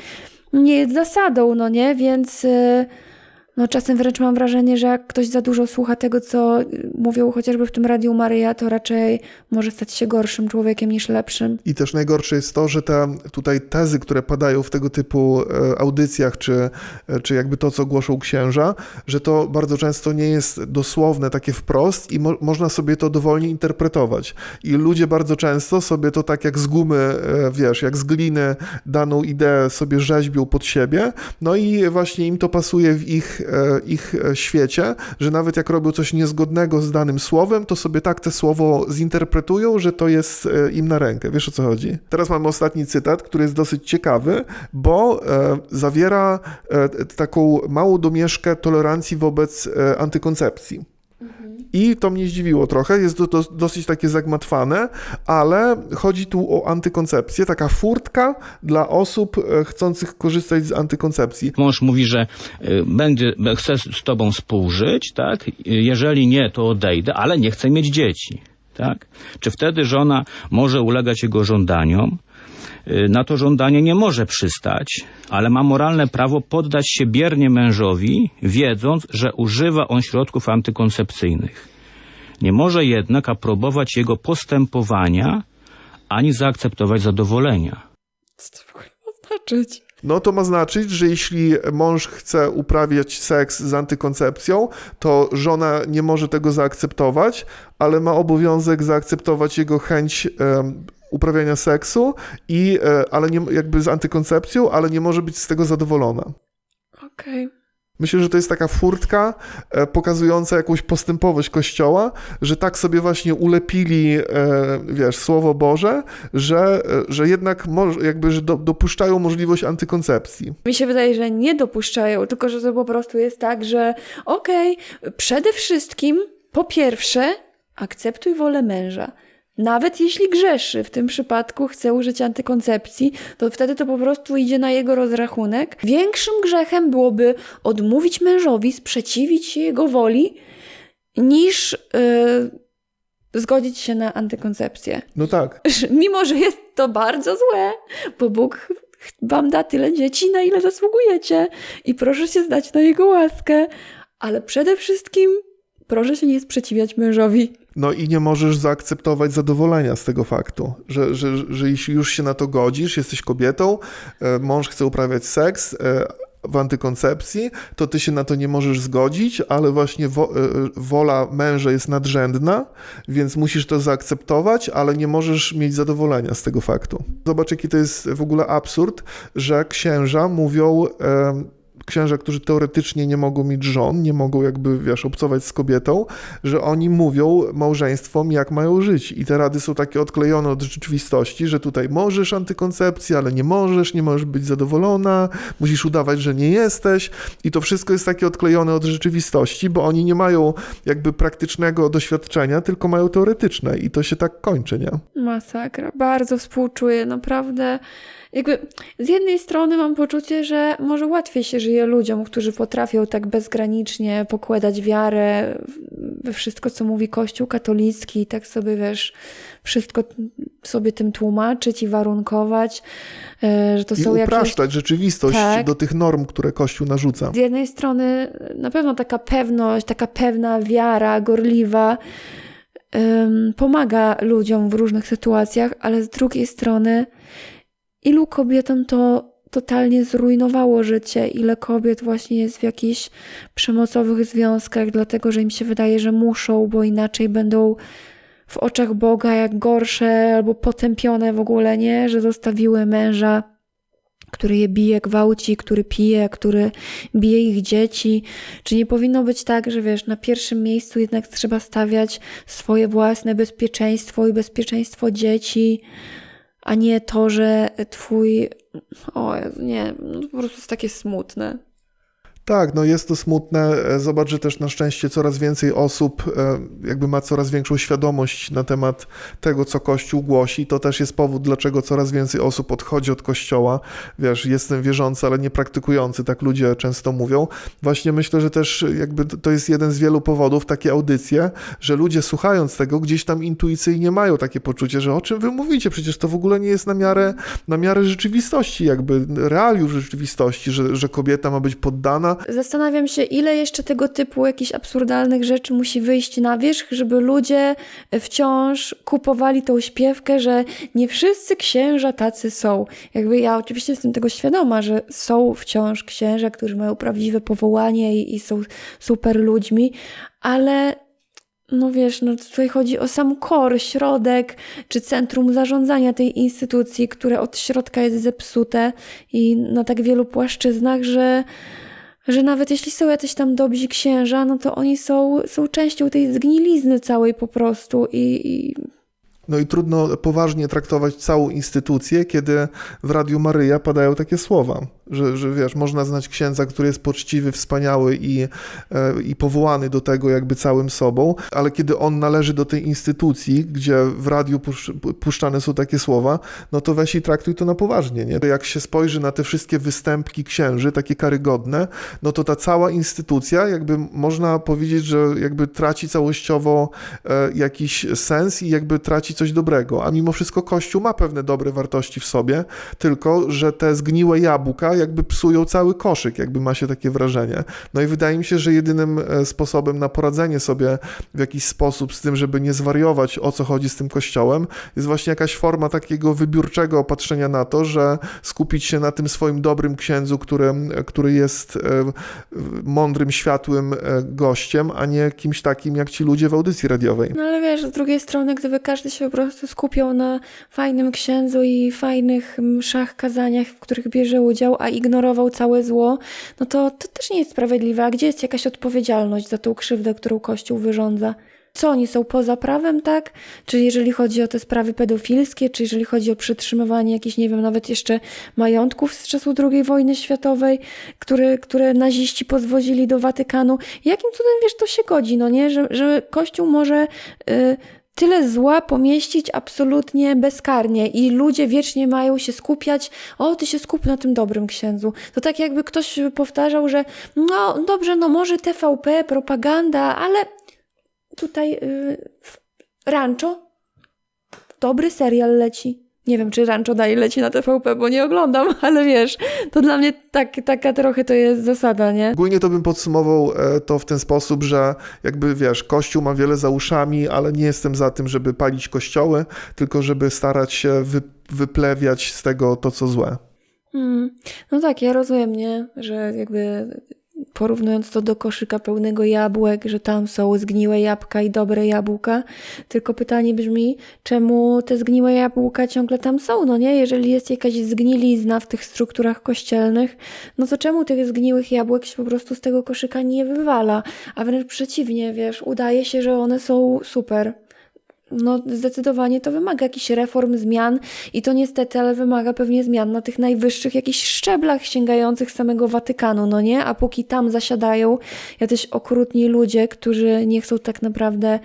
nie jest zasadą, no nie? Więc czasem wręcz mam wrażenie, że jak ktoś za dużo słucha tego, co mówią chociażby w tym Radiu Maryja, to raczej może stać się gorszym człowiekiem niż lepszym. I też najgorsze jest to, że te tutaj tezy, które padają w tego typu audycjach, czy jakby to, co głoszą księża, że to bardzo często nie jest dosłowne, takie wprost i można sobie to dowolnie interpretować. I ludzie bardzo często sobie to tak jak z gumy, wiesz, jak z gliny daną ideę sobie rzeźbią pod siebie, no i właśnie im to pasuje w ich ich świecie, że nawet jak robią coś niezgodnego z danym słowem, to sobie tak te słowo zinterpretują, że to jest im na rękę. Wiesz, o co chodzi? Teraz mamy ostatni cytat, który jest dosyć ciekawy, bo zawiera taką małą domieszkę tolerancji wobec antykoncepcji. I to mnie zdziwiło trochę, jest to dosyć takie zagmatwane, ale chodzi tu o antykoncepcję, taka furtka dla osób chcących korzystać z antykoncepcji. Mąż mówi, że chce z tobą współżyć, tak? Jeżeli nie, to odejdę, ale nie chce mieć dzieci, tak? Czy wtedy żona może ulegać jego żądaniom? Na to żądanie nie może przystać, ale ma moralne prawo poddać się biernie mężowi, wiedząc, że używa on środków antykoncepcyjnych. Nie może jednak aprobować jego postępowania, ani zaakceptować zadowolenia. Co to w ogóle ma znaczyć? No to ma znaczyć, że jeśli mąż chce uprawiać seks z antykoncepcją, to żona nie może tego zaakceptować, ale ma obowiązek zaakceptować jego chęć uprawiania seksu, ale nie, jakby z antykoncepcją, ale nie może być z tego zadowolona. Okej. Myślę, że to jest taka furtka pokazująca jakąś postępowość Kościoła, że tak sobie właśnie ulepili, Słowo Boże, że jednak że dopuszczają możliwość antykoncepcji. Mi się wydaje, że nie dopuszczają, tylko że to po prostu jest tak, że przede wszystkim, po pierwsze, akceptuj wolę męża. Nawet jeśli grzeszy, w tym przypadku chce użyć antykoncepcji, to wtedy to po prostu idzie na jego rozrachunek. Większym grzechem byłoby odmówić mężowi, sprzeciwić się jego woli, niż zgodzić się na antykoncepcję. No tak. Mimo, że jest to bardzo złe, bo Bóg wam da tyle dzieci, na ile zasługujecie i proszę się zdać na jego łaskę, ale przede wszystkim proszę się nie sprzeciwiać mężowi. No i nie możesz zaakceptować zadowolenia z tego faktu, że jeśli już się na to godzisz, jesteś kobietą, mąż chce uprawiać seks w antykoncepcji, to ty się na to nie możesz zgodzić, ale właśnie wola męża jest nadrzędna, więc musisz to zaakceptować, ale nie możesz mieć zadowolenia z tego faktu. Zobacz, jaki to jest w ogóle absurd, że księża mówią... Księża, którzy teoretycznie nie mogą mieć żon, nie mogą obcować z kobietą, że oni mówią małżeństwom, jak mają żyć. I te rady są takie odklejone od rzeczywistości, że tutaj możesz antykoncepcję, ale nie możesz być zadowolona, musisz udawać, że nie jesteś. I to wszystko jest takie odklejone od rzeczywistości, bo oni nie mają praktycznego doświadczenia, tylko mają teoretyczne. I to się tak kończy, nie? Masakra. Bardzo współczuję, naprawdę. Z jednej strony mam poczucie, że może łatwiej się żyje ludziom, którzy potrafią tak bezgranicznie pokładać wiarę we wszystko, co mówi Kościół katolicki i tak sobie, wszystko sobie tym tłumaczyć i warunkować, że to są jakieś... I upraszczać rzeczywistość do tych norm, które Kościół narzuca. Z jednej strony na pewno taka pewność, taka pewna wiara gorliwa pomaga ludziom w różnych sytuacjach, ale z drugiej strony ilu kobietom to totalnie zrujnowało życie, ile kobiet właśnie jest w jakichś przemocowych związkach, dlatego że im się wydaje, że muszą, bo inaczej będą w oczach Boga jak gorsze albo potępione w ogóle, nie? Że zostawiły męża, który je bije, gwałci, który pije, który bije ich dzieci. Czy nie powinno być tak, że na pierwszym miejscu jednak trzeba stawiać swoje własne bezpieczeństwo i bezpieczeństwo dzieci, a nie to, że twój... to po prostu jest takie smutne. Tak, jest to smutne. Zobacz, że też na szczęście coraz więcej osób ma coraz większą świadomość na temat tego, co Kościół głosi. To też jest powód, dlaczego coraz więcej osób odchodzi od Kościoła. Jestem wierzący, ale nie praktykujący, tak ludzie często mówią. Właśnie myślę, że też to jest jeden z wielu powodów, takie audycje, że ludzie słuchając tego gdzieś tam intuicyjnie mają takie poczucie, że o czym wy mówicie? Przecież to w ogóle nie jest na miarę rzeczywistości, realiów rzeczywistości, że kobieta ma być poddana. Zastanawiam się, ile jeszcze tego typu jakichś absurdalnych rzeczy musi wyjść na wierzch, żeby ludzie wciąż kupowali tą śpiewkę, że nie wszyscy księża tacy są. Ja oczywiście jestem tego świadoma, że są wciąż księża, którzy mają prawdziwe powołanie i są super ludźmi, ale tutaj chodzi o sam core, środek, czy centrum zarządzania tej instytucji, które od środka jest zepsute i na tak wielu płaszczyznach, że Że nawet jeśli są jacyś tam dobrzy księża, no to oni są częścią tej zgnilizny całej po prostu i No i trudno poważnie traktować całą instytucję, kiedy w Radiu Maryja padają takie słowa, że wiesz, można znać księdza, który jest poczciwy, wspaniały i powołany do tego jakby całym sobą, ale kiedy on należy do tej instytucji, gdzie w radiu puszczane są takie słowa, no to weź i traktuj to na poważnie, nie? Jak się spojrzy na te wszystkie występki księży, takie karygodne, no to ta cała instytucja jakby można powiedzieć, że jakby traci całościowo jakiś sens i jakby traci coś dobrego, a mimo wszystko Kościół ma pewne dobre wartości w sobie, tylko że te zgniłe jabłka jakby psują cały koszyk, jakby ma się takie wrażenie. No i wydaje mi się, że jedynym sposobem na poradzenie sobie w jakiś sposób z tym, żeby nie zwariować, o co chodzi z tym Kościołem, jest właśnie jakaś forma takiego wybiórczego patrzenia na to, że skupić się na tym swoim dobrym księdzu, który jest mądrym, światłym gościem, a nie kimś takim jak ci ludzie w audycji radiowej. no ale wiesz, z drugiej strony, gdyby każdy się po prostu skupiał na fajnym księdzu i fajnych mszach, kazaniach, w których bierze udział, a ignorował całe zło, no to też nie jest sprawiedliwe. A gdzie jest jakaś odpowiedzialność za tą krzywdę, którą Kościół wyrządza? Co, oni są poza prawem, tak? Czy jeżeli chodzi o te sprawy pedofilskie, czy jeżeli chodzi o przetrzymywanie jakichś, nie wiem, nawet jeszcze majątków z czasu II wojny światowej, które naziści podwozili do Watykanu. Jakim cudem, wiesz, to się godzi, no nie? Że Kościół może tyle zła pomieścić absolutnie bezkarnie i ludzie wiecznie mają się skupiać, o, ty się skup na tym dobrym księdzu. To tak jakby ktoś powtarzał, że no dobrze, no może TVP, propaganda, ale tutaj Rancho, dobry serial leci. Nie wiem, czy Rancho dalej leci na TVP, bo nie oglądam, ale wiesz, to dla mnie taka trochę to jest zasada, nie? Ogólnie to bym podsumował to w ten sposób, że jakby wiesz, Kościół ma wiele za uszami, ale nie jestem za tym, żeby palić kościoły, tylko żeby starać się wyplewiać z tego to, co złe. No tak, ja rozumiem, nie? Że jakby porównując to do koszyka pełnego jabłek, że tam są zgniłe jabłka i dobre jabłka, tylko pytanie brzmi, czemu te zgniłe jabłka ciągle tam są, no nie? Jeżeli jest jakaś zgnilizna w tych strukturach kościelnych, no to czemu tych zgniłych jabłek się po prostu z tego koszyka nie wywala? A wręcz przeciwnie, wiesz, udaje się, że one są super. No zdecydowanie to wymaga jakichś reform, zmian i to niestety, ale wymaga pewnie zmian na tych najwyższych jakichś szczeblach sięgających samego Watykanu, no nie? A póki tam zasiadają jacyś okrutni ludzie, którzy nie chcą tak naprawdę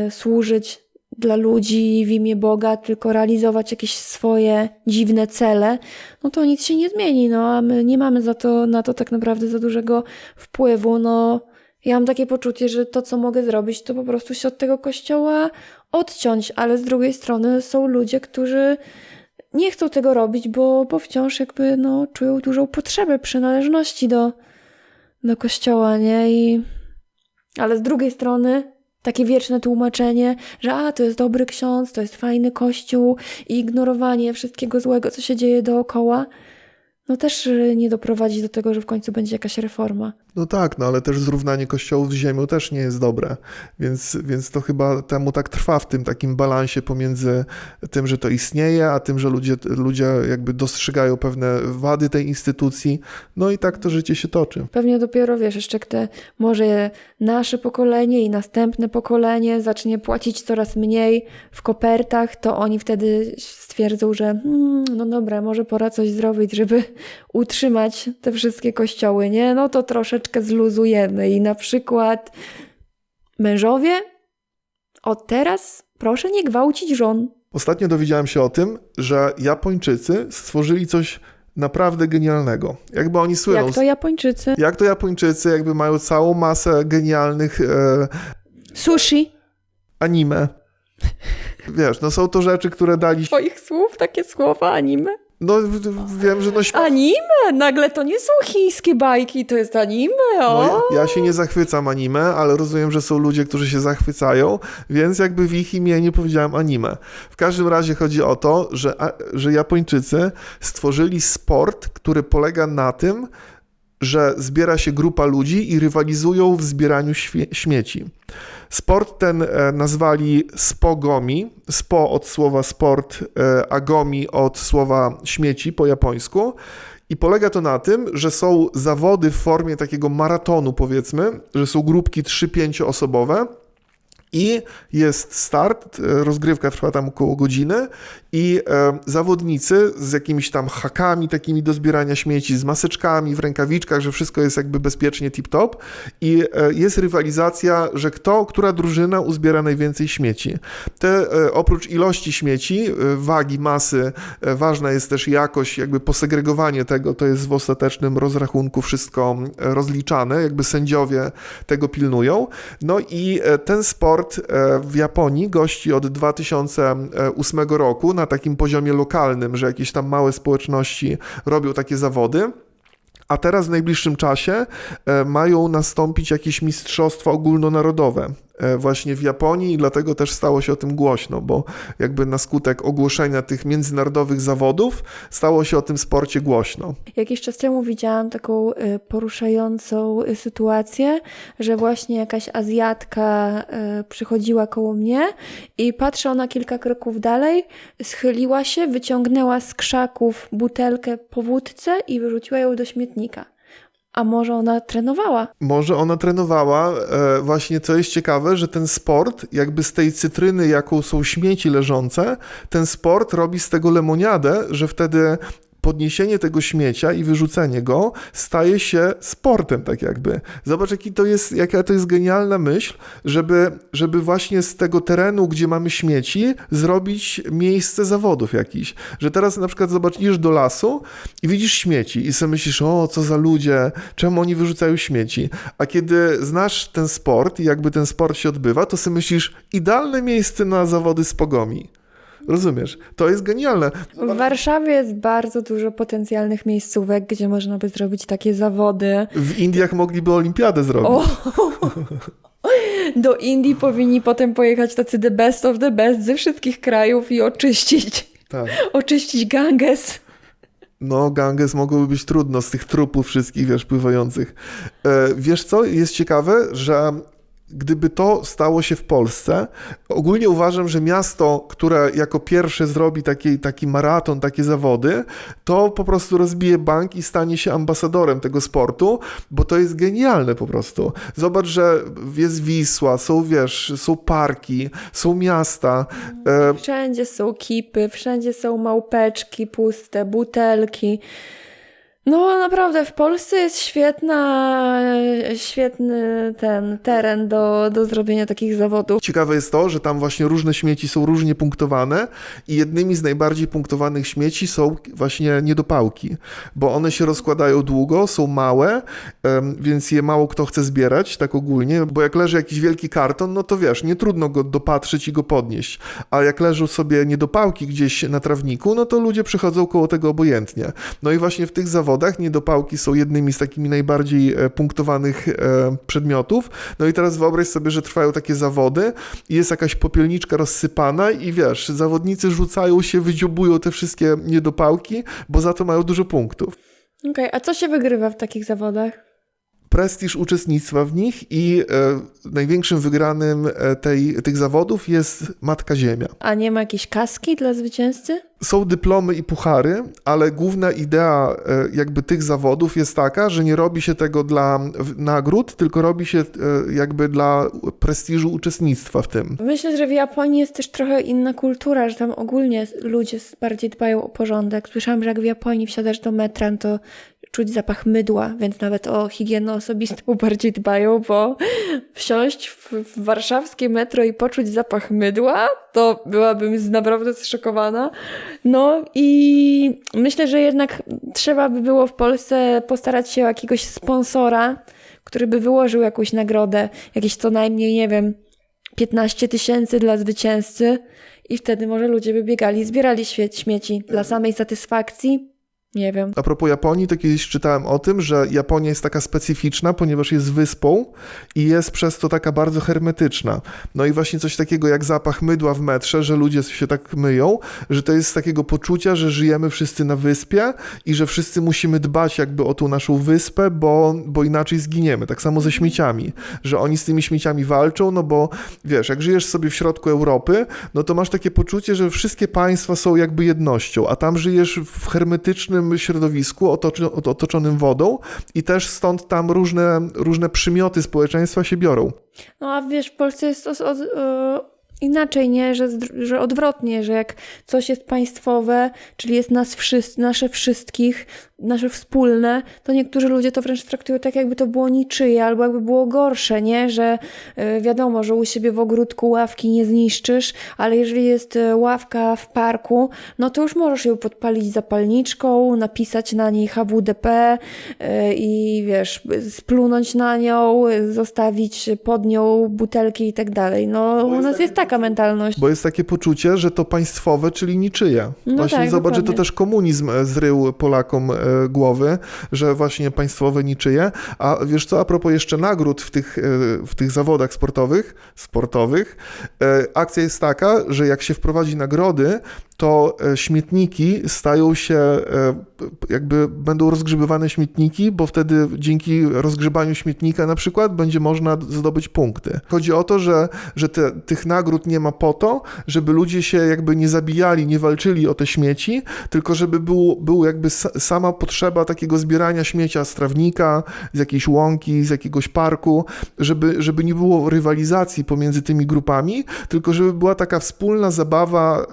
służyć dla ludzi w imię Boga, tylko realizować jakieś swoje dziwne cele, no to nic się nie zmieni, no a my nie mamy na to tak naprawdę za dużego wpływu, no. Ja mam takie poczucie, że to, co mogę zrobić, to po prostu się od tego kościoła odciąć, ale z drugiej strony są ludzie, którzy nie chcą tego robić, bo wciąż jakby no, czują dużą potrzebę przynależności do kościoła, nie? Ale z drugiej strony takie wieczne tłumaczenie, że to jest dobry ksiądz, to jest fajny kościół i ignorowanie wszystkiego złego, co się dzieje dookoła, no też nie doprowadzi do tego, że w końcu będzie jakaś reforma. No tak, no ale też zrównanie kościołów z ziemią też nie jest dobre, więc to chyba temu tak trwa w tym takim balansie pomiędzy tym, że to istnieje, a tym, że ludzie jakby dostrzegają pewne wady tej instytucji, no i tak to życie się toczy. Pewnie dopiero, wiesz, jeszcze może nasze pokolenie i następne pokolenie zacznie płacić coraz mniej w kopertach, to oni wtedy stwierdzą, że no dobra, może pora coś zrobić, żeby utrzymać te wszystkie kościoły, nie? No to troszeczkę zluzujemy i na przykład mężowie, od teraz proszę nie gwałcić żon. Ostatnio dowiedziałem się o tym, że Japończycy stworzyli coś naprawdę genialnego. Jakby oni słyną... Jak to Japończycy? Jak to Japończycy, jakby mają całą masę genialnych... Sushi. Anime. Wiesz, no są to rzeczy, które dali... Twoich słów takie słowa anime? No wiem, że Anime? Nagle to nie są chińskie bajki, to jest anime, o! No, ja się nie zachwycam anime, ale rozumiem, że są ludzie, którzy się zachwycają, więc jakby w ich imieniu powiedziałem anime. W każdym razie chodzi o to, że Japończycy stworzyli sport, który polega na tym, że zbiera się grupa ludzi i rywalizują w zbieraniu śmieci. Sport ten nazwali spogomi, spo od słowa sport, a gomi od słowa śmieci po japońsku. I polega to na tym, że są zawody w formie takiego maratonu, powiedzmy, że są grupki 3-5 osobowe. I jest start, rozgrywka trwa tam około godziny i zawodnicy z jakimiś tam hakami takimi do zbierania śmieci, z maseczkami w rękawiczkach, że wszystko jest jakby bezpiecznie tip-top i jest rywalizacja, że która drużyna uzbiera najwięcej śmieci. Oprócz ilości śmieci, wagi, masy, ważna jest też jakość, jakby posegregowanie tego, to jest w ostatecznym rozrachunku wszystko rozliczane, jakby sędziowie tego pilnują. No i ten sport w Japonii gości od 2008 roku na takim poziomie lokalnym, że jakieś tam małe społeczności robią takie zawody. A teraz w najbliższym czasie mają nastąpić jakieś mistrzostwa ogólnonarodowe właśnie w Japonii i dlatego też stało się o tym głośno, bo jakby na skutek ogłoszenia tych międzynarodowych zawodów stało się o tym sporcie głośno. Jakiś czas temu widziałam taką poruszającą sytuację, że właśnie jakaś Azjatka przychodziła koło mnie i patrzę, ona kilka kroków dalej, schyliła się, wyciągnęła z krzaków butelkę po wódce i wyrzuciła ją do śmietnika. A może ona trenowała? Może ona trenowała. Właśnie co jest ciekawe, że ten sport, jakby z tej cytryny, jaką są śmieci leżące, ten sport robi z tego lemoniadę, że wtedy podniesienie tego śmiecia i wyrzucenie go staje się sportem, tak jakby. Zobacz, jaka to jest genialna myśl, żeby właśnie z tego terenu, gdzie mamy śmieci, zrobić miejsce zawodów jakiś. Że teraz na przykład zobacz, idziesz do lasu i widzisz śmieci i sobie myślisz, o, co za ludzie, czemu oni wyrzucają śmieci? A kiedy znasz ten sport i jakby ten sport się odbywa, to sobie myślisz, idealne miejsce na zawody z pogomi. Rozumiesz? To jest genialne. W Warszawie jest bardzo dużo potencjalnych miejscówek, gdzie można by zrobić takie zawody. W Indiach mogliby olimpiadę zrobić. Do Indii powinni potem pojechać tacy the best of the best ze wszystkich krajów i oczyścić Ganges. No, Ganges mogłoby być trudno z tych trupów wszystkich, wiesz, pływających. Wiesz co? Jest ciekawe, że gdyby to stało się w Polsce, ogólnie uważam, że miasto, które jako pierwsze zrobi taki maraton, takie zawody, to po prostu rozbije bank i stanie się ambasadorem tego sportu, bo to jest genialne po prostu. Zobacz, że jest Wisła, są parki, są miasta. Wszędzie są kipy, wszędzie są małpeczki puste, butelki. No naprawdę, w Polsce jest świetny ten teren do zrobienia takich zawodów. Ciekawe jest to, że tam właśnie różne śmieci są różnie punktowane i jednymi z najbardziej punktowanych śmieci są właśnie niedopałki, bo one się rozkładają długo, są małe, więc je mało kto chce zbierać tak ogólnie, bo jak leży jakiś wielki karton, no to wiesz, nie trudno go dopatrzyć i go podnieść, a jak leżą sobie niedopałki gdzieś na trawniku, no to ludzie przychodzą koło tego obojętnie. No i właśnie w tych zawodach niedopałki są jednymi z takimi najbardziej punktowanych przedmiotów. No i teraz wyobraź sobie, że trwają takie zawody i jest jakaś popielniczka rozsypana i wiesz, zawodnicy rzucają się, wydziobują te wszystkie niedopałki, bo za to mają dużo punktów. Okej, a co się wygrywa w takich zawodach? Prestiż uczestnictwa w nich i największym wygranym tych zawodów jest Matka Ziemia. A nie ma jakiejś kaski dla zwycięzcy? Są dyplomy i puchary, ale główna idea jakby tych zawodów jest taka, że nie robi się tego dla nagród, tylko robi się jakby dla prestiżu uczestnictwa w tym. Myślę, że w Japonii jest też trochę inna kultura, że tam ogólnie ludzie bardziej dbają o porządek. Słyszałam, że jak w Japonii wsiadasz do metra, to czuć zapach mydła, więc nawet o higienę osobistą bardziej dbają, bo wsiąść w warszawskie metro i poczuć zapach mydła, to byłabym naprawdę zszokowana. No i myślę, że jednak trzeba by było w Polsce postarać się o jakiegoś sponsora, który by wyłożył jakąś nagrodę, jakieś co najmniej, nie wiem, 15 000 dla zwycięzcy i wtedy może ludzie by biegali i zbierali śmieci dla samej satysfakcji. Nie wiem. A propos Japonii, to kiedyś czytałem o tym, że Japonia jest taka specyficzna, ponieważ jest wyspą i jest przez to taka bardzo hermetyczna. No i właśnie coś takiego jak zapach mydła w metrze, że ludzie się tak myją, że to jest z takiego poczucia, że żyjemy wszyscy na wyspie i że wszyscy musimy dbać jakby o tą naszą wyspę, bo inaczej zginiemy. Tak samo ze śmieciami, że oni z tymi śmieciami walczą, no bo wiesz, jak żyjesz sobie w środku Europy, no to masz takie poczucie, że wszystkie państwa są jakby jednością, a tam żyjesz w hermetycznym dobrym środowisku, otoczonym wodą i też stąd tam różne przymioty społeczeństwa się biorą. No a wiesz, w Polsce jest to inaczej, nie? Że odwrotnie, że jak coś jest państwowe, czyli jest nasze wszystkich, nasze wspólne, to niektórzy ludzie to wręcz traktują tak, jakby to było niczyje, albo jakby było gorsze, nie? Że wiadomo, że u siebie w ogródku ławki nie zniszczysz, ale jeżeli jest ławka w parku, no to już możesz ją podpalić zapalniczką, napisać na niej HWDP i wiesz, splunąć na nią, zostawić pod nią butelki i tak dalej. No u nas jest taka mentalność. Bo jest takie poczucie, że to państwowe, czyli niczyje. No Właśnie tak, zobacz, że to dokładnie. też komunizm zrył Polakom głowy, że właśnie państwowe niczyje. A wiesz co, a propos jeszcze nagród w tych zawodach sportowych, akcja jest taka, że jak się wprowadzi nagrody, to śmietniki stają się, jakby będą rozgrzebywane śmietniki, bo wtedy dzięki rozgrzebaniu śmietnika na przykład będzie można zdobyć punkty. Chodzi o to, że tych nagród nie ma po to, żeby ludzie się jakby nie zabijali, nie walczyli o te śmieci, tylko żeby był jakby sama potrzeba takiego zbierania śmiecia z trawnika, z jakiejś łąki, z jakiegoś parku, żeby nie było rywalizacji pomiędzy tymi grupami, tylko żeby była taka wspólna zabawa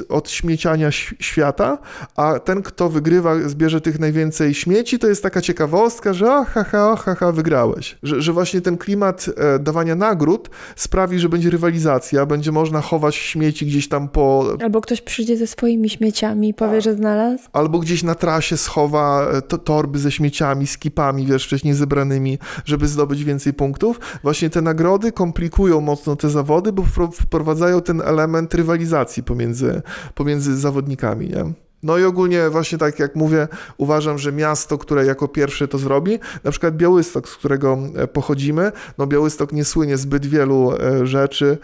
od śmieciania świata, a ten, kto wygrywa, zbierze tych najwięcej śmieci, to jest taka ciekawostka, że wygrałeś. Że właśnie ten klimat dawania nagród sprawi, że będzie rywalizacja, będzie można chować śmieci gdzieś tam Albo ktoś przyjdzie ze swoimi śmieciami i powie, że znalazł. albo gdzieś na trasie schowa torby ze śmieciami, z kipami, wiesz, wcześniej zebranymi, żeby zdobyć więcej punktów. Właśnie te nagrody komplikują mocno te zawody, bo wprowadzają ten element rywalizacji pomiędzy zawodnikami, nie? No i ogólnie właśnie tak jak mówię, uważam, że miasto, które jako pierwsze to zrobi, na przykład Białystok, z którego pochodzimy, no Białystok nie słynie zbyt wielu rzeczy.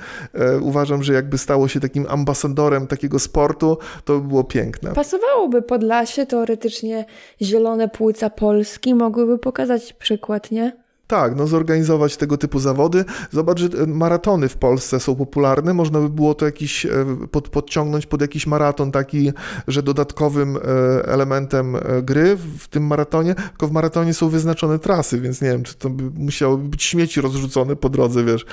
Uważam, że jakby stało się takim ambasadorem takiego sportu, to by było piękne. Pasowałoby Podlasie, teoretycznie zielone płuca Polski mogłyby pokazać przykład, nie? Tak, no zorganizować tego typu zawody. Zobacz, że maratony w Polsce są popularne. Można by było to jakiś podciągnąć pod jakiś maraton taki, że dodatkowym elementem gry w tym maratonie, tylko w maratonie są wyznaczone trasy, więc nie wiem, czy to by musiało być śmieci rozrzucone po drodze, wiesz.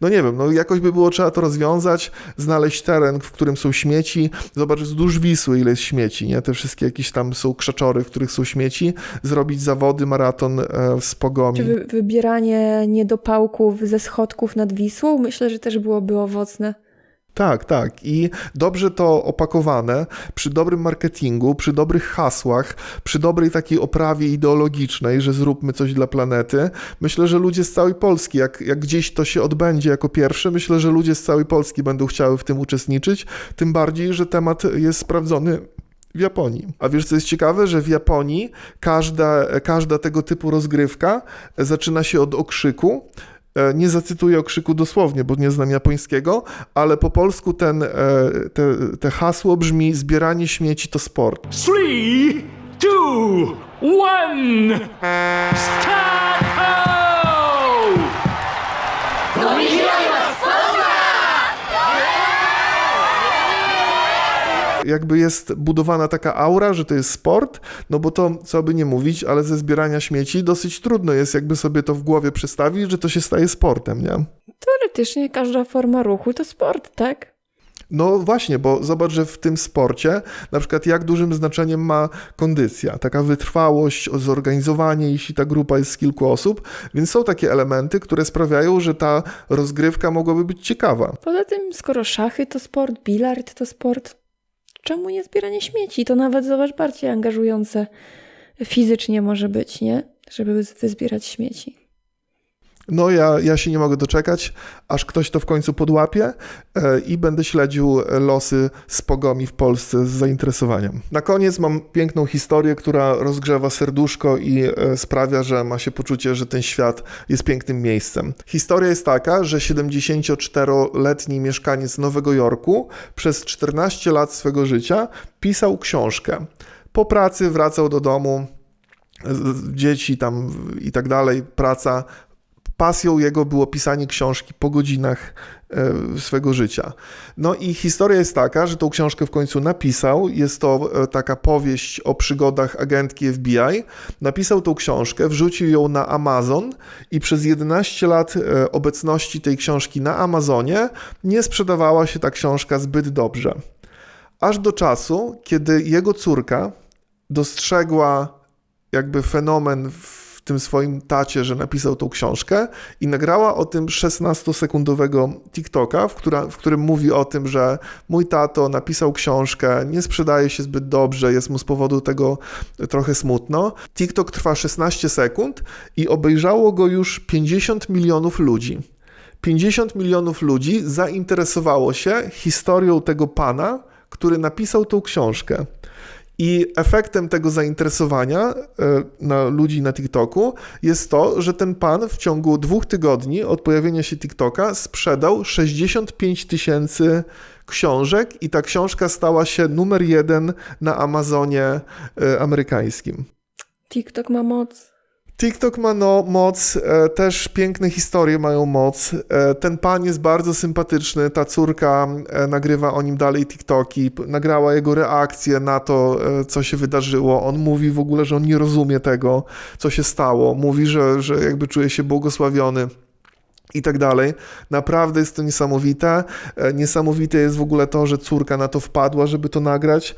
No nie wiem, no jakoś by było trzeba to rozwiązać, znaleźć teren, w którym są śmieci. Zobacz, wzdłuż Wisły ile jest śmieci, nie? Te wszystkie jakieś tam są krzaczory, w których są śmieci. Zrobić zawody, maraton z Pogomi. Czy wybieranie niedopałków ze schodków nad Wisłą? Myślę, że też byłoby owocne. Tak. I dobrze to opakowane, przy dobrym marketingu, przy dobrych hasłach, przy dobrej takiej oprawie ideologicznej, że zróbmy coś dla planety. Myślę, że ludzie z całej Polski, jak gdzieś to się odbędzie jako pierwsze, myślę, że ludzie z całej Polski będą chciały w tym uczestniczyć, tym bardziej, że temat jest sprawdzony w Japonii. A wiesz, co jest ciekawe, że w Japonii każda tego typu rozgrywka zaczyna się od okrzyku. Nie zacytuję okrzyku dosłownie, bo nie znam japońskiego, ale po polsku te hasło brzmi: zbieranie śmieci to sport. 3, 2, 1, start! Jakby jest budowana taka aura, że to jest sport, no bo to, co by nie mówić, ale ze zbierania śmieci dosyć trudno jest jakby sobie to w głowie przestawić, że to się staje sportem, nie? Teoretycznie każda forma ruchu to sport, tak? No właśnie, bo zobacz, że w tym sporcie na przykład jak dużym znaczeniem ma kondycja, taka wytrwałość, zorganizowanie, jeśli ta grupa jest z kilku osób, więc są takie elementy, które sprawiają, że ta rozgrywka mogłaby być ciekawa. Poza tym, skoro szachy to sport, bilard to sport, czemu nie zbieranie śmieci? To nawet, zobacz, bardziej angażujące fizycznie może być, nie? Żeby wyzbierać śmieci. No ja się nie mogę doczekać, aż ktoś to w końcu podłapie i będę śledził losy Spogomi w Polsce z zainteresowaniem. Na koniec mam piękną historię, która rozgrzewa serduszko i sprawia, że ma się poczucie, że ten świat jest pięknym miejscem. Historia jest taka, że 74-letni mieszkaniec Nowego Jorku przez 14 lat swego życia pisał książkę. Po pracy wracał do domu, dzieci tam i tak dalej, praca. Pasją jego było pisanie książki po godzinach swego życia. No i historia jest taka, że tą książkę w końcu napisał. Jest to taka powieść o przygodach agentki FBI. Napisał tą książkę, wrzucił ją na Amazon i przez 11 lat obecności tej książki na Amazonie nie sprzedawała się ta książka zbyt dobrze. Aż do czasu, kiedy jego córka dostrzegła jakby fenomen w tym swoim tacie, że napisał tą książkę i nagrała o tym 16-sekundowego TikToka, w którym mówi o tym, że mój tato napisał książkę, nie sprzedaje się zbyt dobrze, jest mu z powodu tego trochę smutno. TikTok trwa 16 sekund i obejrzało go już 50 milionów ludzi. 50 milionów ludzi zainteresowało się historią tego pana, który napisał tą książkę. I efektem tego zainteresowania ludzi na TikToku jest to, że ten pan w ciągu 2 tygodni od pojawienia się TikToka sprzedał 65 000 książek i ta książka stała się numer 1 na Amazonie amerykańskim. TikTok ma moc. TikTok ma moc, też piękne historie mają moc. Ten pan jest bardzo sympatyczny, ta córka nagrywa o nim dalej TikToki, nagrała jego reakcję na to, co się wydarzyło. On mówi w ogóle, że on nie rozumie tego, co się stało. Mówi, że jakby czuje się błogosławiony i tak dalej. Naprawdę jest to niesamowite. Niesamowite jest w ogóle to, że córka na to wpadła, żeby to nagrać.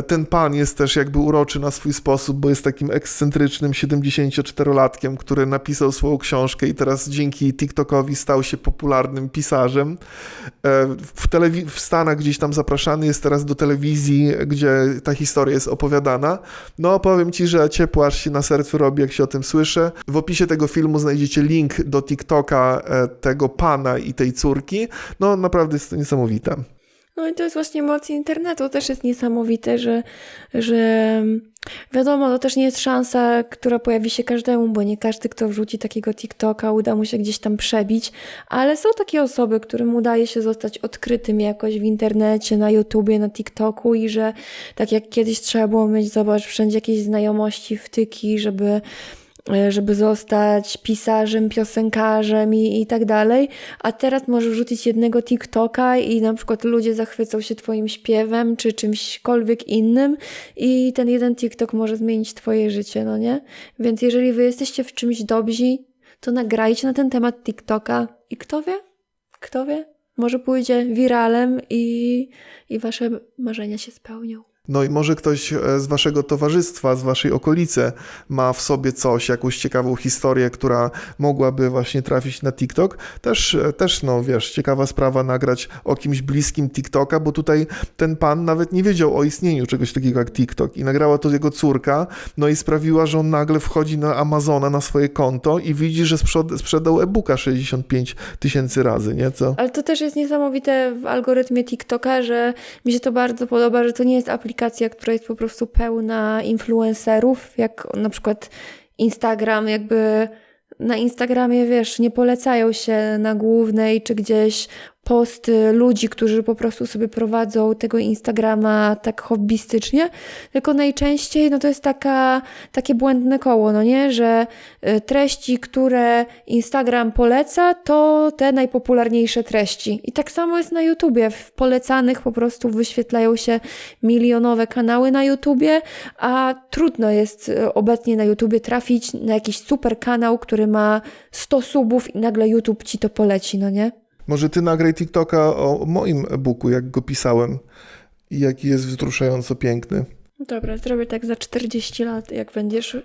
Ten pan jest też jakby uroczy na swój sposób, bo jest takim ekscentrycznym 74-latkiem, który napisał swoją książkę i teraz dzięki TikTokowi stał się popularnym pisarzem. W Stanach gdzieś tam zapraszany jest teraz do telewizji, gdzie ta historia jest opowiadana. No powiem ci, że ciepło aż się na sercu robi, jak się o tym słyszę. W opisie tego filmu znajdziecie link do TikToka tego pana i tej córki. No naprawdę jest to niesamowite. No i to jest właśnie moc internetu. Też jest niesamowite, że wiadomo, to też nie jest szansa, która pojawi się każdemu, bo nie każdy, kto wrzuci takiego TikToka, uda mu się gdzieś tam przebić, ale są takie osoby, którym udaje się zostać odkrytym jakoś w internecie, na YouTubie, na TikToku i że tak jak kiedyś trzeba było mieć, zobacz, wszędzie jakieś znajomości, wtyki, żeby zostać pisarzem, piosenkarzem i tak dalej, a teraz możesz wrzucić jednego TikToka i na przykład ludzie zachwycą się twoim śpiewem czy czymśkolwiek innym i ten jeden TikTok może zmienić twoje życie, no nie? Więc jeżeli wy jesteście w czymś dobrzy, to nagrajcie na ten temat TikToka i kto wie, może pójdzie wiralem i wasze marzenia się spełnią. No i może ktoś z waszego towarzystwa, z waszej okolicy ma w sobie coś, jakąś ciekawą historię, która mogłaby właśnie trafić na TikTok. Też no wiesz, ciekawa sprawa nagrać o kimś bliskim TikToka, bo tutaj ten pan nawet nie wiedział o istnieniu czegoś takiego jak TikTok i nagrała to jego córka, no i sprawiła, że on nagle wchodzi na Amazona, na swoje konto i widzi, że sprzedał e-booka 65 000 razy, nie? Co? Ale to też jest niesamowite w algorytmie TikToka, że mi się to bardzo podoba, że to nie jest aplikacja, która jest po prostu pełna influencerów, jak na przykład Instagram, jakby na Instagramie, wiesz, nie polecają się na głównej czy gdzieś posty ludzi, którzy po prostu sobie prowadzą tego Instagrama tak hobbystycznie, tylko najczęściej no to jest takie błędne koło, no nie, że treści, które Instagram poleca, to te najpopularniejsze treści. I tak samo jest na YouTubie. W polecanych po prostu wyświetlają się milionowe kanały na YouTubie, a trudno jest obecnie na YouTubie trafić na jakiś super kanał, który ma 100 subów i nagle YouTube ci to poleci, no nie? Może ty nagraj TikToka o moim e-booku, jak go pisałem i jaki jest wzruszająco piękny. Dobra, zrobię tak za 40 lat, jak będziesz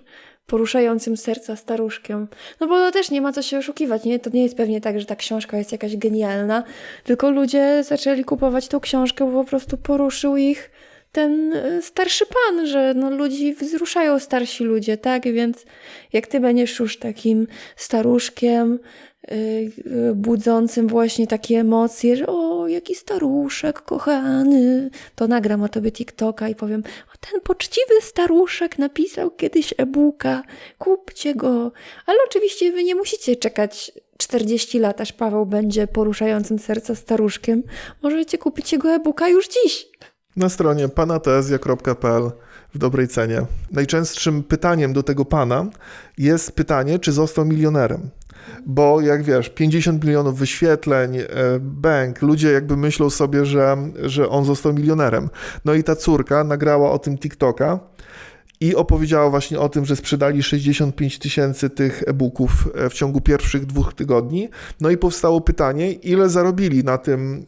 poruszającym serca staruszkiem. No bo to też nie ma co się oszukiwać, nie? To nie jest pewnie tak, że ta książka jest jakaś genialna, tylko ludzie zaczęli kupować tą książkę, bo po prostu poruszył ich ten starszy pan, że no ludzi wzruszają starsi ludzie, tak? Więc jak ty będziesz już takim staruszkiem, budzącym właśnie takie emocje, że o, jaki staruszek kochany, to nagram o tobie TikToka i powiem, o, ten poczciwy staruszek napisał kiedyś e-booka, kupcie go. Ale oczywiście wy nie musicie czekać 40 lat, aż Paweł będzie poruszającym serca staruszkiem. Możecie kupić jego e-booka już dziś. Na stronie panateezja.pl w dobrej cenie. Najczęstszym pytaniem do tego pana jest pytanie, czy został milionerem. Bo jak wiesz, 50 milionów wyświetleń, bęk, ludzie jakby myślą sobie, że on został milionerem. No i ta córka nagrała o tym TikToka i opowiedziała właśnie o tym, że sprzedali 65 000 tych e-booków w ciągu pierwszych 2 tygodni. No i powstało pytanie, ile zarobili na tym,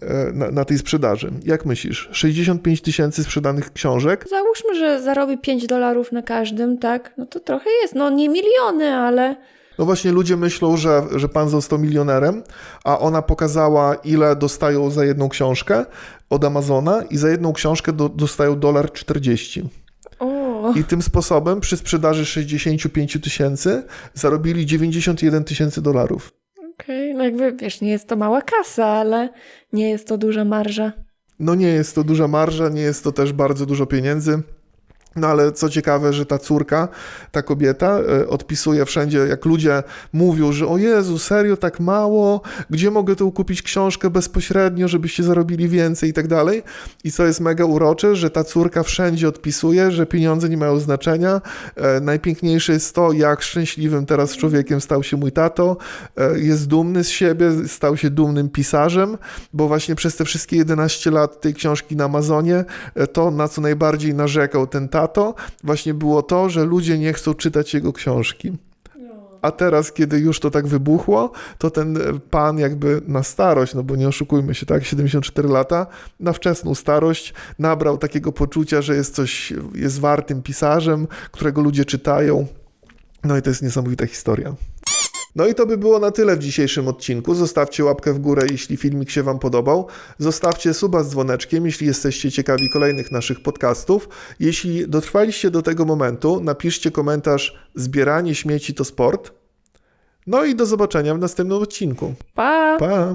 na tej sprzedaży? Jak myślisz? 65 000 sprzedanych książek? Załóżmy, że zarobi $5 na każdym, tak? No to trochę jest, no nie miliony, ale... No właśnie ludzie myślą, że pan został milionerem, a ona pokazała, ile dostają za jedną książkę od Amazona i za jedną książkę dostają $1,40. O, I tym sposobem przy sprzedaży 65 000 zarobili $91 000. okej. No jakby, wiesz, nie jest to mała kasa, ale nie jest to duża marża. No nie jest to duża marża, nie jest to też bardzo dużo pieniędzy. No ale co ciekawe, że ta córka, ta kobieta odpisuje wszędzie, jak ludzie mówią, że o Jezu, serio tak mało, gdzie mogę tu kupić książkę bezpośrednio, żebyście zarobili więcej i tak dalej. I co jest mega urocze, że ta córka wszędzie odpisuje, że pieniądze nie mają znaczenia. Najpiękniejsze jest to, jak szczęśliwym teraz człowiekiem stał się mój tato. Jest dumny z siebie, stał się dumnym pisarzem, bo właśnie przez te wszystkie 11 lat tej książki na Amazonie, to na co najbardziej narzekał ten tato, właśnie było to, że ludzie nie chcą czytać jego książki. A teraz, kiedy już to tak wybuchło, to ten pan jakby na starość, no bo nie oszukujmy się, tak, 74 lata, na wczesną starość nabrał takiego poczucia, że jest wartym pisarzem, którego ludzie czytają. No i to jest niesamowita historia. No i to by było na tyle w dzisiejszym odcinku. Zostawcie łapkę w górę, jeśli filmik się Wam podobał. Zostawcie suba z dzwoneczkiem, jeśli jesteście ciekawi kolejnych naszych podcastów. Jeśli dotrwaliście do tego momentu, napiszcie komentarz: zbieranie śmieci to sport. No i do zobaczenia w następnym odcinku. Pa! Pa!